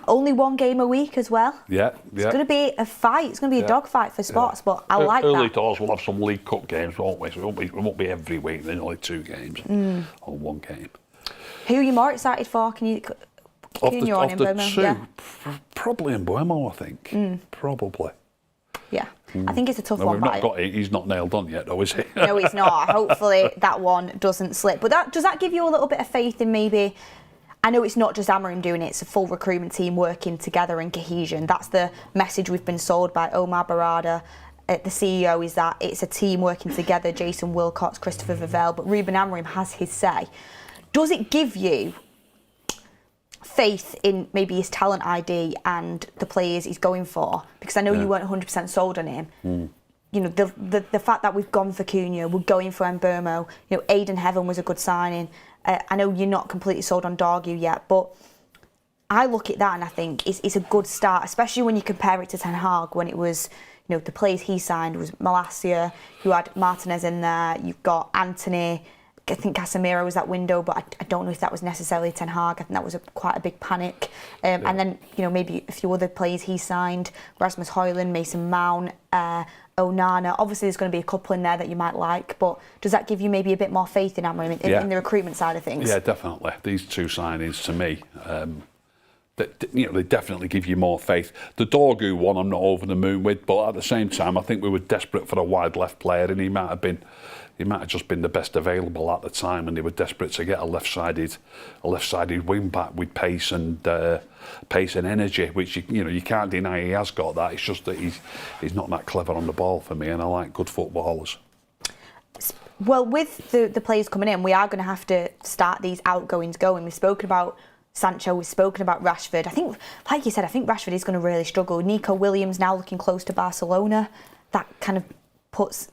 only 1 game a week as well. It's going to be a fight, it's going to be a dogfight for spots, but I like that. Early doors we'll have some League Cup games, won't we? So it won't be every week, there's only 2 games or 1 game. Who are you more excited for? Can you... Off the 2, probably Mbeumo, I think. Probably. Yeah, I think it's a tough one. We've not got it. He's not nailed on yet, though, is he? No, he's not. Hopefully that one doesn't slip. But does that give you a little bit of faith in maybe... I know it's not just Amorim doing it, it's a full recruitment team working together in cohesion. That's the message we've been sold by Omar Barada the CEO is that it's a team working together, Jason Wilcox, Christopher Vivell, but Ruben Amorim has his say. Does it give you faith in maybe his talent ID and the players he's going for? Because I know you weren't 100% sold on him. You know, the fact that we've gone for Cunha, we're going for Mbeumo, you know, Aidan Heaven was a good signing. I know you're not completely sold on Dargu yet, but I look at that and I think it's a good start, especially when you compare it to Ten Hag, when it was, you know, the players he signed was Malacia, you had Martinez in there, you've got Anthony, I think Casemiro was that window, but I don't know if that was necessarily Ten Hag. I think that was quite a big panic. And then, you know, maybe a few other players he signed, Rasmus Højlund, Mason Mount, Onana. Obviously, there's going to be a couple in there that you might like, but does that give you maybe a bit more faith in Amorim in the recruitment side of things? Yeah, definitely. These two signings, to me, you know, they definitely give you more faith. The Dorgu one, I'm not over the moon with, but at the same time, I think we were desperate for a wide left player, and he might have just been the best available at the time, and they were desperate to get a left-sided wing back with pace and energy, which you can't deny he has got that. It's just that he's not that clever on the ball for me, and I like good footballers. Well, with the players coming in, we are going to have to start these outgoings going. We've spoken about Sancho, we've spoken about Rashford. I think, like you said, I think Rashford is going to really struggle. Nico Williams now looking close to Barcelona. That kind of puts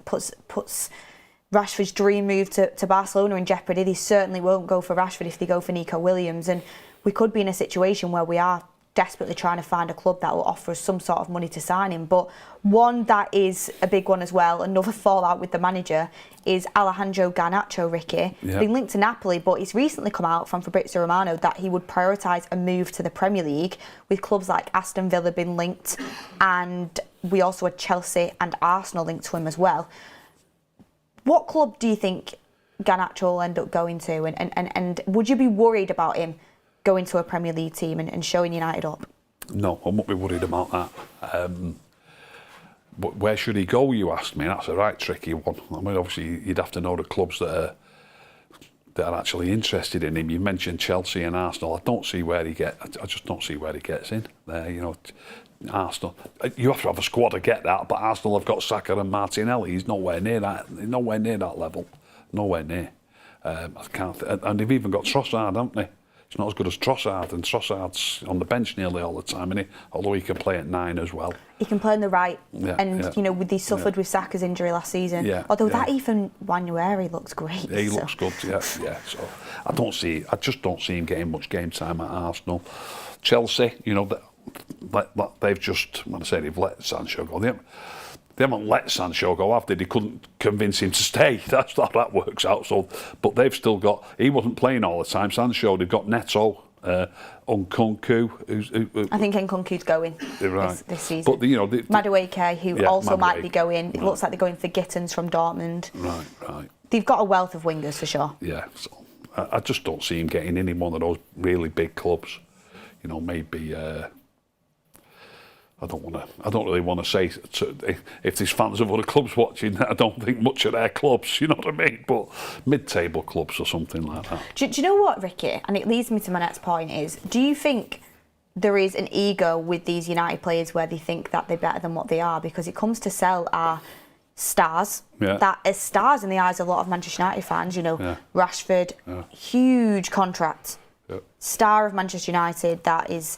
Rashford's dream move to Barcelona in jeopardy. They certainly won't go for Rashford if they go for Nico Williams. And we could be in a situation where we are desperately trying to find a club that will offer us some sort of money to sign him. But one that is a big one as well, another fallout with the manager, is Alejandro Garnacho, Ricky. He's been linked to Napoli, but it's recently come out from Fabrizio Romano that he would prioritise a move to the Premier League, with clubs like Aston Villa being linked, and we also had Chelsea and Arsenal linked to him as well. What club do you think Garnacho will end up going to, and would you be worried about him going to a Premier League team and showing United up? No, I won't be worried about that. But where should he go, you asked me? That's a right tricky one. I mean, obviously, you'd have to know the clubs that are actually interested in him. You mentioned Chelsea and Arsenal. I just don't see where he gets in there. You know, Arsenal. You have to have a squad to get that, but Arsenal have got Saka and Martinelli. He's nowhere near that. Nowhere near that level. Nowhere near. I can't. And they've even got Trossard, haven't they? It's not as good as Trossard, and Trossard's on the bench nearly all the time, isn't he? Although he can play at 9 as well. He can play on the right, you know, he suffered with Saka's injury last season. Although that even Wanueri looks great. Yeah, he looks good. Yeah. So I just don't see him getting much game time at Arsenal. Chelsea, you know, they've just, when I say they've let Sancho go, they haven't let Sancho go, have they? They couldn't convince him to stay. That's how that works out. So, but they've still got. He wasn't playing all the time. Sancho. They've got Neto, Nkunku. I think Nkunku's going this season. But you know, Madueke, who also might be going. It looks like they're going for Gittins from Dortmund. Right. They've got a wealth of wingers for sure. Yeah. So I just don't see him getting any one of those really big clubs. You know, maybe. I don't really want to say if there's fans of other clubs watching, I don't think much of their clubs, you know what I mean? But mid-table clubs or something like that. Do you know what, Ricky? And it leads me to my next point is, do you think there is an ego with these United players where they think that they're better than what they are? Because it comes to sell our stars, that is stars in the eyes of a lot of Manchester United fans, you know, Rashford, huge contract, star of Manchester United that is,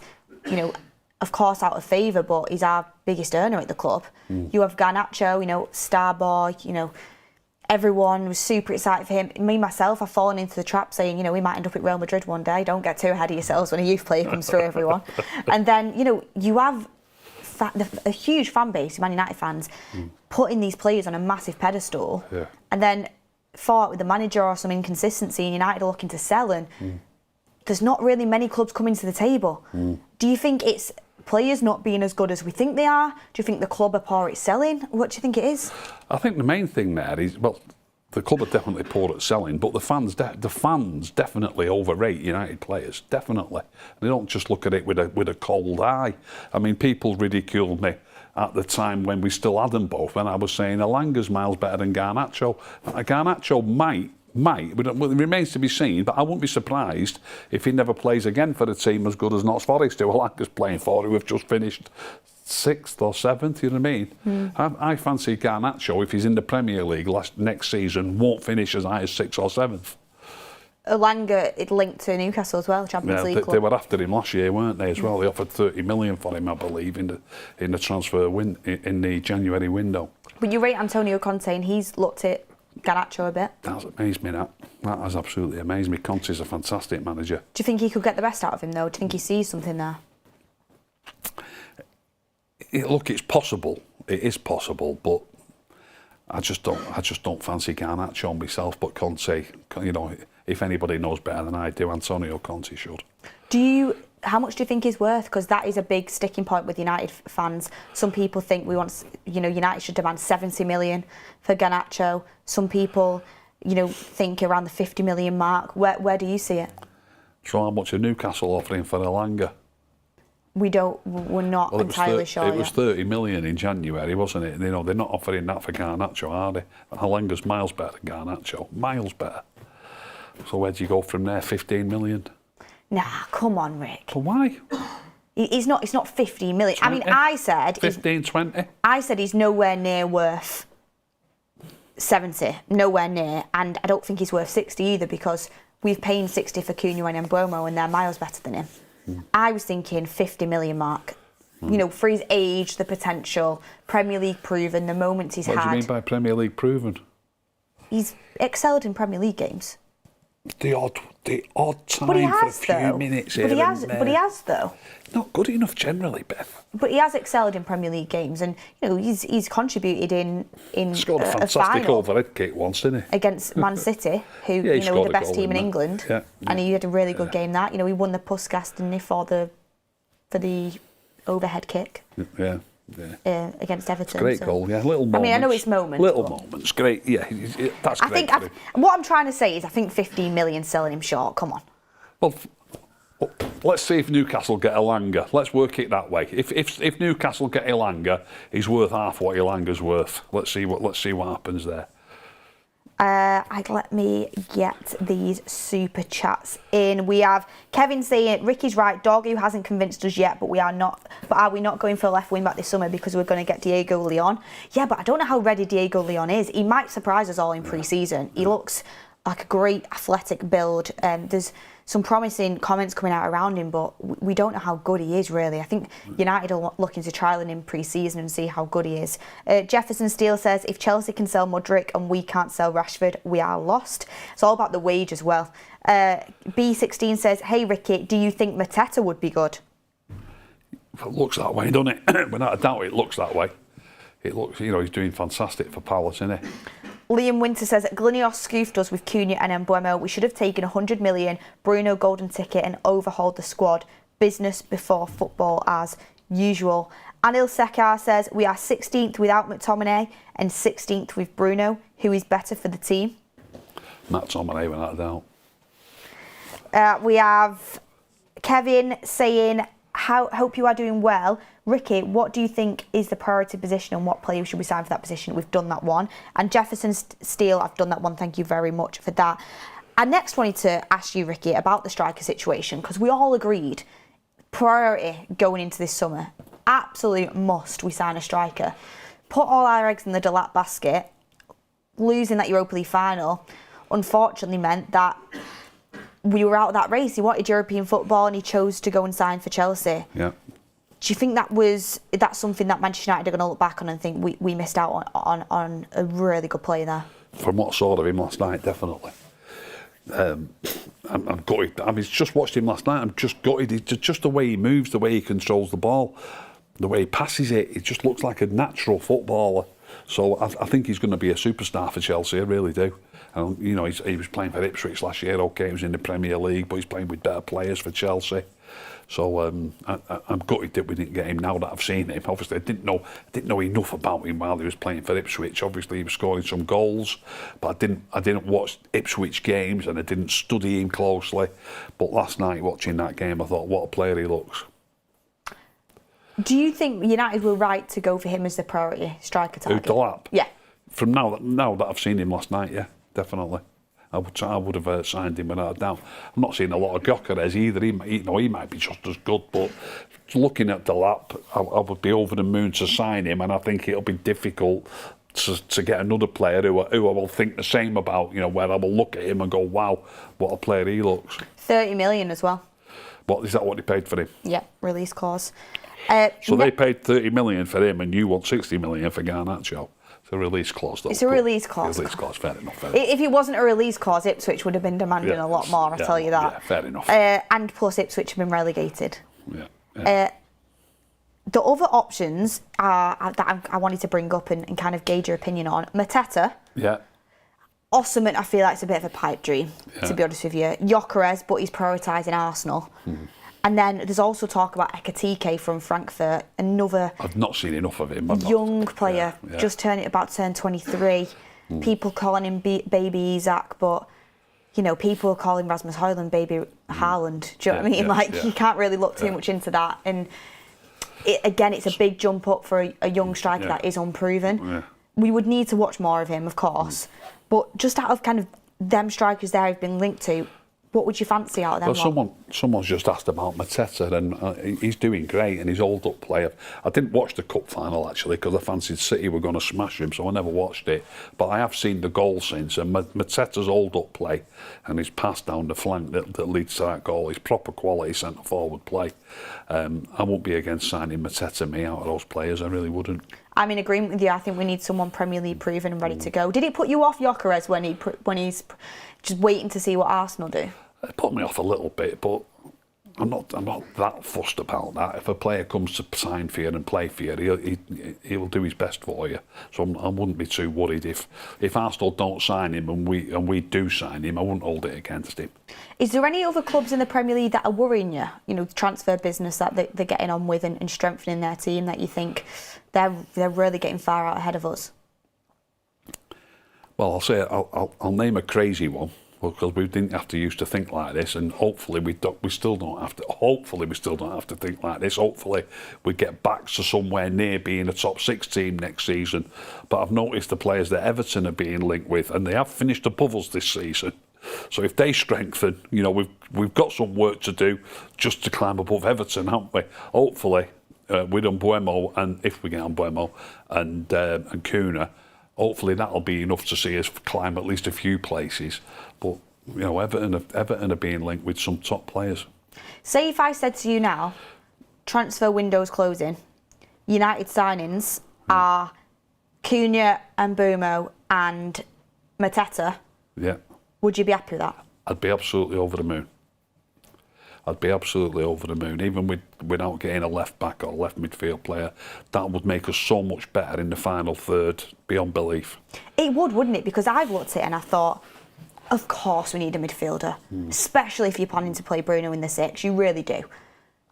you know, of course out of favour, but he's our biggest earner at the club. You have Garnacho, you know, star boy, you know, everyone was super excited for him. Me, myself, I've fallen into the trap saying, you know, we might end up at Real Madrid one day. Don't get too ahead of yourselves when a youth player comes through, everyone. And then, you know, you have a huge fan base, Man United fans, putting these players on a massive pedestal, and then fall out with the manager or some inconsistency, and United are looking to sell, and there's not really many clubs coming to the table. Do you think it's players not being as good as we think they are? Do you think the club are poor at selling? What do you think it is? I think the main thing there is, well, the club are definitely poor at selling, but the fans definitely overrate United players, definitely. They don't just look at it with a cold eye. I mean, people ridiculed me at the time when we still had them both, when I was saying Elanga's miles better than Garnacho. Garnacho might, but it remains to be seen, but I wouldn't be surprised if he never plays again for a team as good as Notts Forest, who Elanga's playing for, who have just finished 6th or 7th, you know what I mean? I fancy Garnacho, if he's in the Premier League next season, won't finish as high as 6th or 7th. Elanga, it linked to Newcastle as well, Champions League club. They were after him last year, weren't they, as well? They offered 30 million for him, I believe, in the transfer in the January window. But you rate Antonio Conte, and he's looked at Garnacho a bit. That's amazed me, that. That has absolutely amazed me. Conte's a fantastic manager. Do you think he could get the best out of him, though? Do you think he sees something there? Look, it's possible. It is possible, but I just don't fancy Garnacho myself. But Conte, you know, if anybody knows better than I do, Antonio Conte should. How much do you think he's worth? Because that is a big sticking point with United fans. Some people think United should demand 70 million for Garnacho. Some people, think around the 50 million mark. Where do you see it? So how much are Newcastle offering for Elanga? We're not entirely sure. It was 30 million in January, wasn't it? They're not offering that for Garnacho, are they? Elanga's miles better than Garnacho. Miles better. So where do you go from there? 15 million? Nah, come on, Rick. But why? It's not 15 million. 20? I mean, I said... 15, 20? I said he's nowhere near worth 70. Nowhere near. And I don't think he's worth 60 either, because we've paid 60 for Cunha and Mbeumo, and they're miles better than him. I was thinking 50 million mark. For his age, the potential, Premier League proven, the moments he's had. What do you mean by Premier League proven? He's excelled in Premier League games. The odd time for a few minutes here and there. But he has, though. Not good enough generally, Beth. But he has excelled in Premier League games, and he's contributed in scored a fantastic final overhead kick once, didn't he? Against Man City, who yeah, were the best team in England, yeah. And he had a really good game. That he won the Puskas, didn't he, for the overhead kick. Yeah. Against Everton. It's a great goal, yeah. Little moments. I mean, I know it's moments. Little moments, great. Yeah, that's great. What I'm trying to say is, I think 15 million selling him short. Come on. Well, let's see if Newcastle get Elanga. Let's work it that way. If Newcastle get Elanga, he's worth half what Elanga's worth. Let's see what happens there. Let me get these super chats in. We have Kevin saying, Ricky's right, Dorgu hasn't convinced us yet, but are we not going for a left wing back this summer because we're going to get Diego Leon? Yeah, but I don't know how ready Diego Leon is. He might surprise us all in pre-season. He looks like a great athletic build. There's some promising comments coming out around him, but we don't know how good he is, really. I think United are looking to trial him in pre-season and see how good he is. Jefferson Steele says, if Chelsea can sell Mudryk and we can't sell Rashford, we are lost. It's all about the wage as well. B16 says, hey, Ricky, do you think Mateta would be good? It looks that way, doesn't it? Without a doubt, it looks that way. It looks, he's doing fantastic for Palace, isn't he? Liam Winter says, Glinios scoofed us with Cunha and Mbeumo. We should have taken 100 million, Bruno golden ticket, and overhauled the squad. Business before football as usual. Anil Sekar says, we are 16th without McTominay and 16th with Bruno. Who is better for the team? McTominay, without a doubt. We have Kevin saying, hope you are doing well. Ricky, what do you think is the priority position and what player should we sign for that position? We've done that one. And Jefferson Steele, I've done that one. Thank you very much for that. I next wanted to ask you, Ricky, about the striker situation, because we all agreed priority going into this summer. Absolute must we sign a striker. Put all our eggs in the Delap basket. Losing that Europa League final unfortunately meant that we were out of that race. He wanted European football and he chose to go and sign for Chelsea. Yeah. Do you think that's something that Manchester United are going to look back on and think we missed out on a really good player there? From what I saw of him last night, definitely. I'm gutted. I mean, just watched him last night. I'm just gutted. It's just the way he moves, the way he controls the ball, the way he passes it. It just looks like a natural footballer. So I think he's going to be a superstar for Chelsea. I really do. And he was playing for Ipswich last year. Okay, he was in the Premier League, but he's playing with better players for Chelsea. So I'm gutted that we didn't get him now that I've seen him. Obviously, I didn't know enough about him while he was playing for Ipswich. Obviously, he was scoring some goals, but I didn't watch Ipswich games and I didn't study him closely. But last night, watching that game, I thought, what a player he looks. Do you think United were right to go for him as the priority striker target? Delap? Yeah. From now that I've seen him last night, yeah, definitely. I would have signed him without a doubt. I'm not seeing a lot of Gyökeres either. He might be just as good, but looking at the lap, I would be over the moon to sign him, and I think it'll be difficult to get another player who I will think the same about, where I will look at him and go, wow, what a player he looks. 30 million as well. What is that what they paid for him? Yeah, release clause. So they paid 30 million for him and you want 60 million for Garnacho. It's a release clause though. It's a release clause. Release clause, fair enough. If it wasn't a release clause, Ipswich would have been demanding a lot more, I tell you that. Yeah, fair enough. And plus Ipswich have been relegated. Yeah. The other options that I wanted to bring up and kind of gauge your opinion on. Mateta. Yeah. Osman, I feel like it's a bit of a pipe dream, to be honest with you. Gyökeres, but he's prioritising Arsenal. And then there's also talk about Ekatike from Frankfurt, another I've not seen enough of him. young player, just about to turn 23. People calling him Baby Isaac, but people call him Rasmus Højlund Baby Haaland. Do you know what I mean? You can't really look too much into that. And it's a big jump up for a young striker that is unproven. Yeah. We would need to watch more of him, of course. But just out of kind of them strikers there I've been linked to, what would you fancy out of them? Well, someone's just asked about Mateta, and he's doing great, and he's old up player. I didn't watch the cup final actually because I fancied City were going to smash him, so I never watched it. But I have seen the goal since, and Mateta's old up play and his pass down the flank that leads to that goal is proper quality centre forward play. I won't be against signing Mateta out of those players. I really wouldn't. I'm in agreement with you. I think we need someone Premier League proven and ready to go. Did it put you off Gyökeres when he's just waiting to see what Arsenal do? It put me off a little bit, but I'm not that fussed about that. If a player comes to sign for you and play for you, he'll do his best for you. So I wouldn't be too worried if Arsenal don't sign him and we do sign him. I wouldn't hold it against him. Is there any other clubs in the Premier League that are worrying you? Transfer business that they're getting on with and strengthening their team that you think they're really getting far out ahead of us? Well, I'll name a crazy one. Because we didn't have to used to think like this, and hopefully we still don't have to. Hopefully we still don't have to think like this. Hopefully we get back to somewhere near being a top 6 team next season. But I've noticed the players that Everton are being linked with, and they have finished above us this season. So if they strengthen, we've got some work to do just to climb above Everton, haven't we? Hopefully with Mbeumo, and if we get Mbeumo and Cunha. Hopefully that'll be enough to see us climb at least a few places. But Everton are being linked with some top players. Say if I said to you now, transfer window's closing, United signings are Cunha and Mbeumo and Mateta. Yeah. Would you be happy with that? I'd be absolutely over the moon. Even without getting a left back or left midfield player. That would make us so much better in the final third, beyond belief. It would, wouldn't it? Because I've looked at it and I thought, of course we need a midfielder, especially if you're planning to play Bruno in the 6. You really do.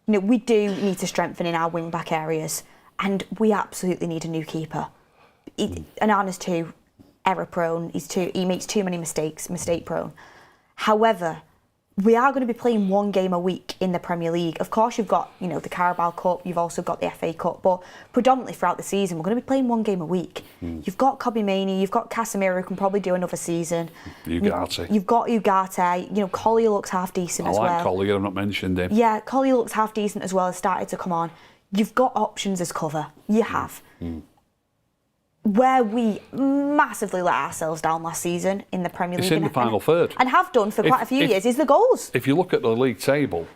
We do need to strengthen in our wing back areas, and we absolutely need a new keeper. Anana's too error prone. He makes too many mistakes, mistake prone. However, we are going to be playing one game a week in the Premier League. Of course, you've got the Carabao Cup, you've also got the FA Cup, but predominantly throughout the season, we're going to be playing one game a week. You've got Kobbie Mainoo, you've got Casemiro, who can probably do another season. Ugarte. You've got Ugarte. Collier looks half decent as well. I like Collier, I've not mentioned him. Yeah, Collier looks half decent as well, has started to come on. You've got options as cover. You have. Where we massively let ourselves down last season in the Premier League. It's in the final third. And have done for quite a few years, is the goals. If you look at the league table,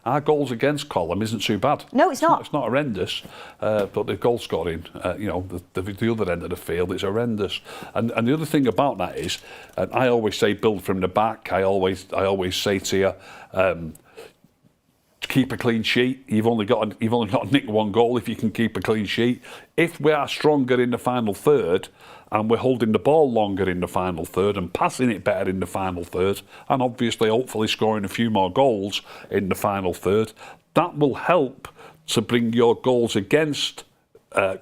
our goals against column isn't too bad. No, it's not. It's not horrendous, but the goal scoring, the other end of the field, it's horrendous. And the other thing about that is, I always say build from the back. I always say to you, keep a clean sheet. You've only got to nick one goal if you can keep a clean sheet. If we are stronger in the final third and we're holding the ball longer in the final third and passing it better in the final third, and obviously hopefully scoring a few more goals in the final third, that will help to bring your goals against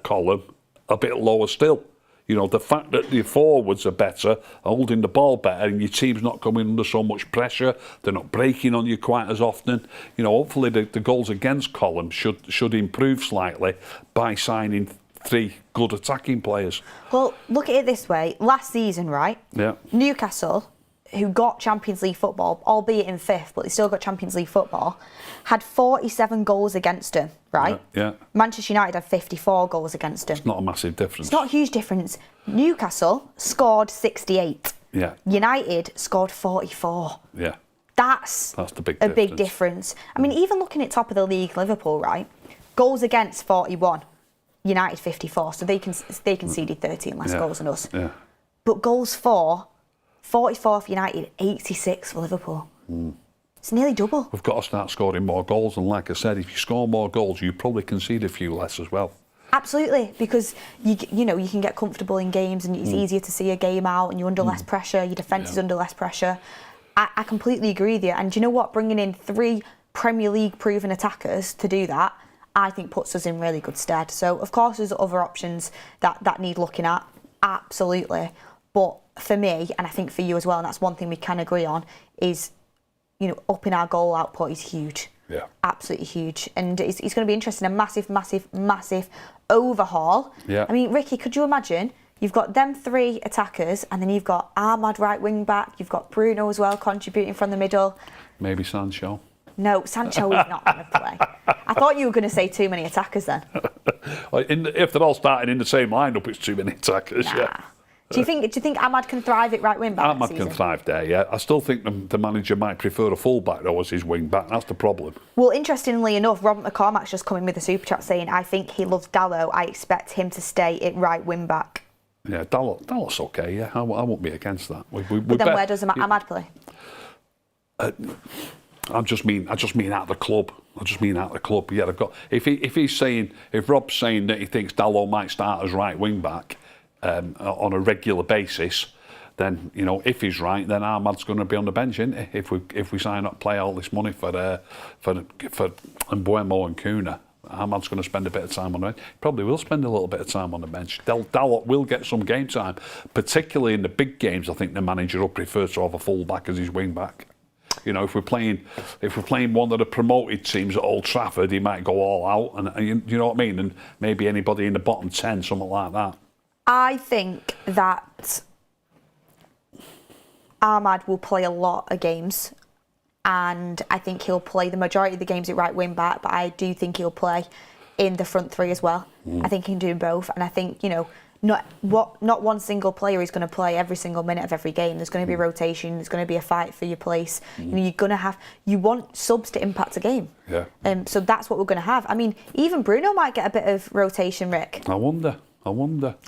column a bit lower still. The fact that the forwards are better, holding the ball better, and your team's not coming under so much pressure, they're not breaking on you quite as often. Hopefully the goals against column should improve slightly by signing 3 good attacking players. Well, look at it this way. Last season, right? Yeah. Newcastle who got Champions League football, albeit in 5th, but they still got Champions League football, had 47 goals against him, right? Yeah. Manchester United had 54 goals against him. It's not a massive difference. It's not a huge difference. Newcastle scored 68. Yeah. United scored 44. Yeah. That's the big difference. I mean, even looking at top of the league, Liverpool, right? Goals against 41, United 54, so they conceded 13 less goals than us. Yeah. But goals for, 44 for United, 86 for Liverpool. It's nearly double. We've got to start scoring more goals, and like I said, if you score more goals, you probably concede a few less as well. Absolutely, because you can get comfortable in games, and it's easier to see a game out, and you're under less pressure. Your defence is under less pressure. I completely agree with you. And do you know what? Bringing in 3 Premier League proven attackers to do that, I think puts us in really good stead. So of course, there's other options that need looking at. Absolutely. But for me, and I think for you as well, and that's one thing we can agree on, is, upping our goal output is huge. Yeah. Absolutely huge. And it's going to be interesting. A massive overhaul. Yeah. I mean, Ricky, could you imagine? You've got them 3 attackers, and then you've got Ahmad right wing back. You've got Bruno as well contributing from the middle. Maybe Sancho. No, Sancho is not going to play. I thought you were going to say too many attackers then. If they're all starting in the same lineup, it's too many attackers. Nah. Yeah. Do you think Ahmad can thrive at right wing back? Ahmad can thrive there, yeah. I still think the manager might prefer a full back though as his wing back. That's the problem. Well, interestingly enough, Robert McCormack's just come in with a super chat saying, I think he loves Dalot. I expect him to stay at right wing back. Yeah, Dalot's okay, yeah. I won't be against that. But then where does Ahmad play? I just mean out of the club. Yeah, they've got. If Rob's saying that he thinks Dalot might start as right wing back on a regular basis, then if he's right, then Ahmad's going to be on the bench, isn't he? If we sign up, play all this money for Mbeumo and Cunha, Ahmad's going to spend a bit of time on the bench. Probably will spend a little bit of time on the bench. Dalot will get some game time, particularly in the big games. I think the manager will prefer to have a full back as his wing back. If we're playing one of the promoted teams at Old Trafford, he might go all out, and you know what I mean. And maybe anybody in the bottom 10, something like that. I think that Ahmad will play a lot of games, and I think he'll play the majority of the games at right wing back. But I do think he'll play in the front 3 as well. I think he can do both, and I think not one single player is going to play every single minute of every game. There's going to be rotation. There's going to be a fight for your place. You want subs to impact a game. Yeah. So that's what we're going to have. I mean, even Bruno might get a bit of rotation, Rick. I wonder.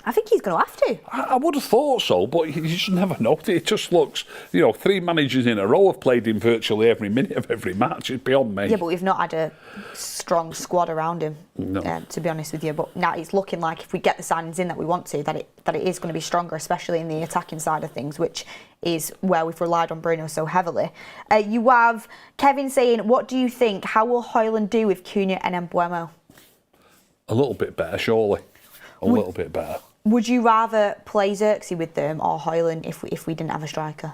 I think he's going to have to. I would have thought so, but you just never know. It just looks, 3 managers in a row have played in virtually every minute of every match. It's beyond me. Yeah, but we've not had a strong squad around him, to be honest with you. But now it's looking like if we get the signings in that we want to, that it is going to be stronger, especially in the attacking side of things, which is where we've relied on Bruno so heavily. You have Kevin saying, what do you think? How will Højlund do with Cunha and Mbeumo? A little bit better, surely. A little bit better. Would you rather play Xerxes with them or Højlund if we didn't have a striker?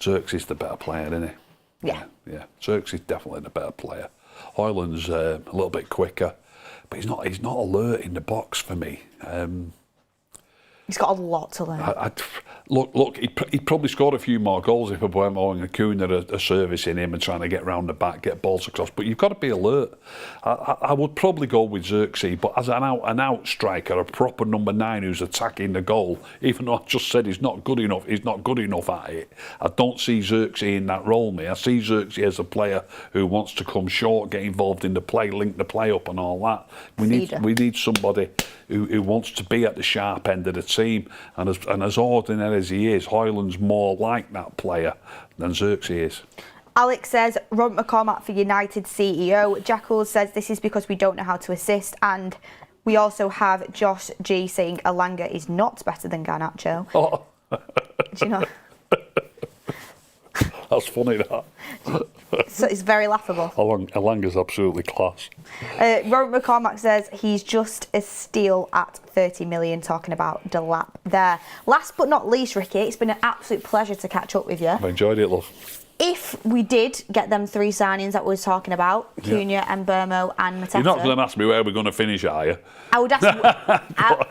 Xerxes is the better player, isn't he? Yeah. Xerxes is definitely the better player. Højlund's a little bit quicker, but he's not alert in the box for me. He's got a lot to learn. Look, he'd probably scored a few more goals if Mbeumo and Cunha are servicing him and trying to get round the back, get balls across. But you've got to be alert. I would probably go with Xerxes, but as an out striker, a proper number 9 who's attacking the goal, even though I just said he's not good enough at it. I don't see Xerxes in that role, mate. I see Xerxes as a player who wants to come short, get involved in the play, link the play up and all that. We need somebody who wants to be at the sharp end of the team, and as ordinary as he is, Højlund's more like that player than Xerxes is. Alex says, Robert McCormack for United CEO. Jackal says this is because we don't know how to assist, and we also have Josh G saying Elanga is not better than Garnacho. Oh. Do you know? That's funny, that. So it's very laughable. Elanga's absolutely class. Robert McCormack says he's just a steal at 30 million, talking about Delap there. Last but not least, Ricky, it's been an absolute pleasure to catch up with you. I've enjoyed it, love. If we did get them 3 signings that we were talking about, Cunha, Mbeumo and Mateta... You're not going to ask me where we're going to finish, are you? I would ask you...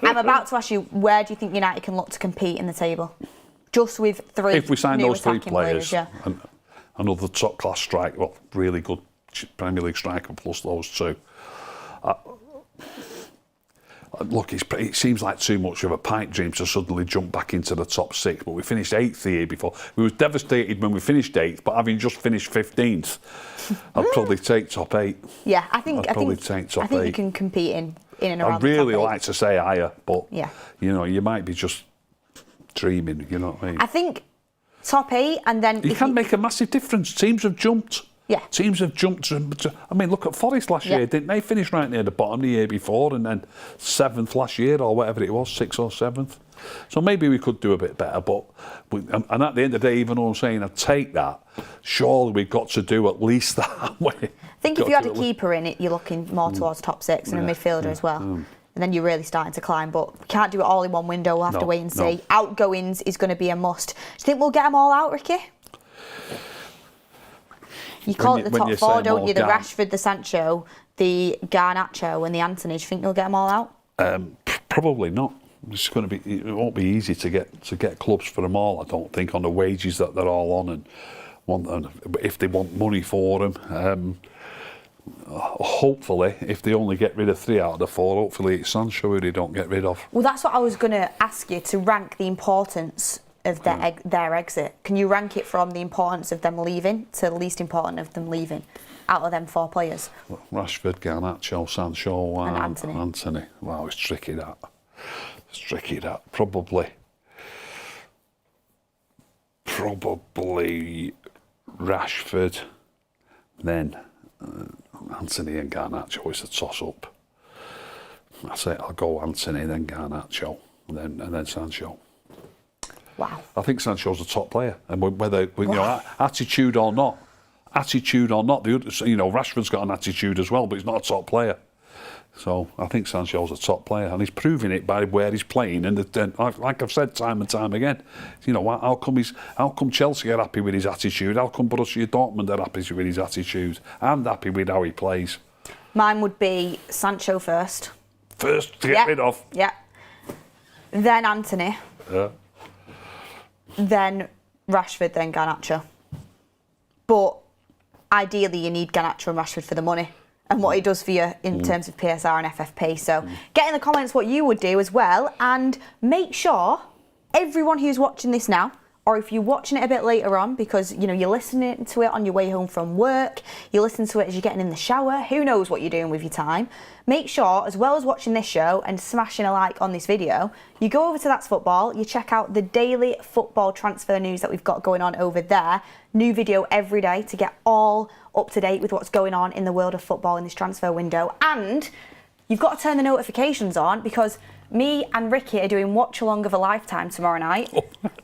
I'm about to ask you, where do you think United can look to compete in the table? just with three. If we sign new those three attacking players, yeah. and another top class striker, well, really good Premier League striker plus those two. Look, it seems like too much of a pipe dream to suddenly jump back into the top six, but we finished 8th the year before. We was devastated when we finished 8th, but having just finished 15th, I'd probably take top 8. Yeah, I think you can compete in and around. I'd really the top 8. like to say higher, but yeah. You might be just dreaming. You know what I mean? I think top 8, and then you can make a massive difference. Teams have jumped. Yeah. Teams have jumped. I mean, look at Forest last year, didn't they? Finish right near the bottom the year before, and then 7th last year, or whatever it was, 6th or 7th. So maybe we could do a bit better. But and at the end of the day, even though I'm saying I'd take that, surely we've got to do at least that way. I think if you had a keeper in it, you're looking more towards top 6 and a midfielder as well. And then you're really starting to climb. But we can't do it all in one window. We'll have to wait and see. Outgoings is going to be a must. Do you think we'll get them all out, Ricky? You call it the top 4, don't you? The Rashford, the Sancho, the Garnacho and the Anthony. Do you think you'll get them all out? Probably not. It's going to be. It won't be easy to get clubs for them all. I don't think, on the wages that they're all on, and if they want money for them. Hopefully, if they only get rid of 3 out of the 4, hopefully it's Sancho who they don't get rid of. Well, that's what I was going to ask you, to rank the importance of their exit. Can you rank it from the importance of them leaving to the least important of them leaving out of them 4 players? Rashford, Garnacho, Sancho and Anthony. Wow, it's tricky that. Probably Rashford, then Anthony and Garnacho is a toss-up. I say I'll go Anthony, then Garnacho, and then Sancho. Wow. I think Sancho's a top player, and whether attitude or not, Rashford's got an attitude as well, but he's not a top player. So I think Sancho's a top player, and he's proving it by where he's playing. And like I've said time and time again, how come Chelsea are happy with his attitude? How come Borussia Dortmund are happy with his attitude? I'm happy with how he plays. Mine would be Sancho first. First to get rid of. Yeah. Then Anthony. Yeah. Then Rashford, then Garnacho. But ideally, you need Garnacho and Rashford for the money and what he does for you in terms of PSR and FFP. So get in the comments what you would do as well, and make sure everyone who's watching this now, or if you're watching it a bit later on because you're listening to it on your way home from work, you listen to it as you're getting in the shower, who knows what you're doing with your time, make sure, as well as watching this show and smashing a like on this video, you go over to That's Football, you check out the daily football transfer news that we've got going on over there. New video every day to get all up to date with what's going on in the world of football in this transfer window. And you've got to turn the notifications on, because me and Ricky are doing Watch Along of a Lifetime tomorrow night.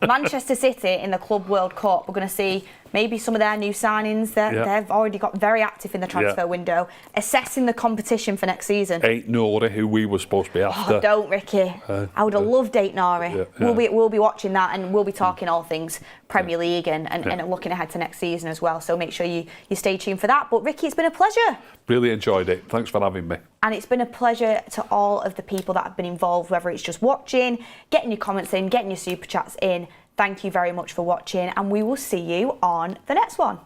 Manchester City in the Club World Cup. We're going to see maybe some of their new signings. They've already got very active in the transfer window, assessing the competition for next season. Ain't Nora, who we were supposed to be after. Oh, don't, Ricky. I would have loved Ain't Nora. We'll be watching that, and we'll be talking all things Premier League and looking ahead to next season as well. So make sure you stay tuned for that. But Ricky, it's been a pleasure. Really enjoyed it. Thanks for having me. And it's been a pleasure to all of the people that have been involved, whether it's just watching, getting your comments in, getting your super chats in. Thank you very much for watching, and we will see you on the next one.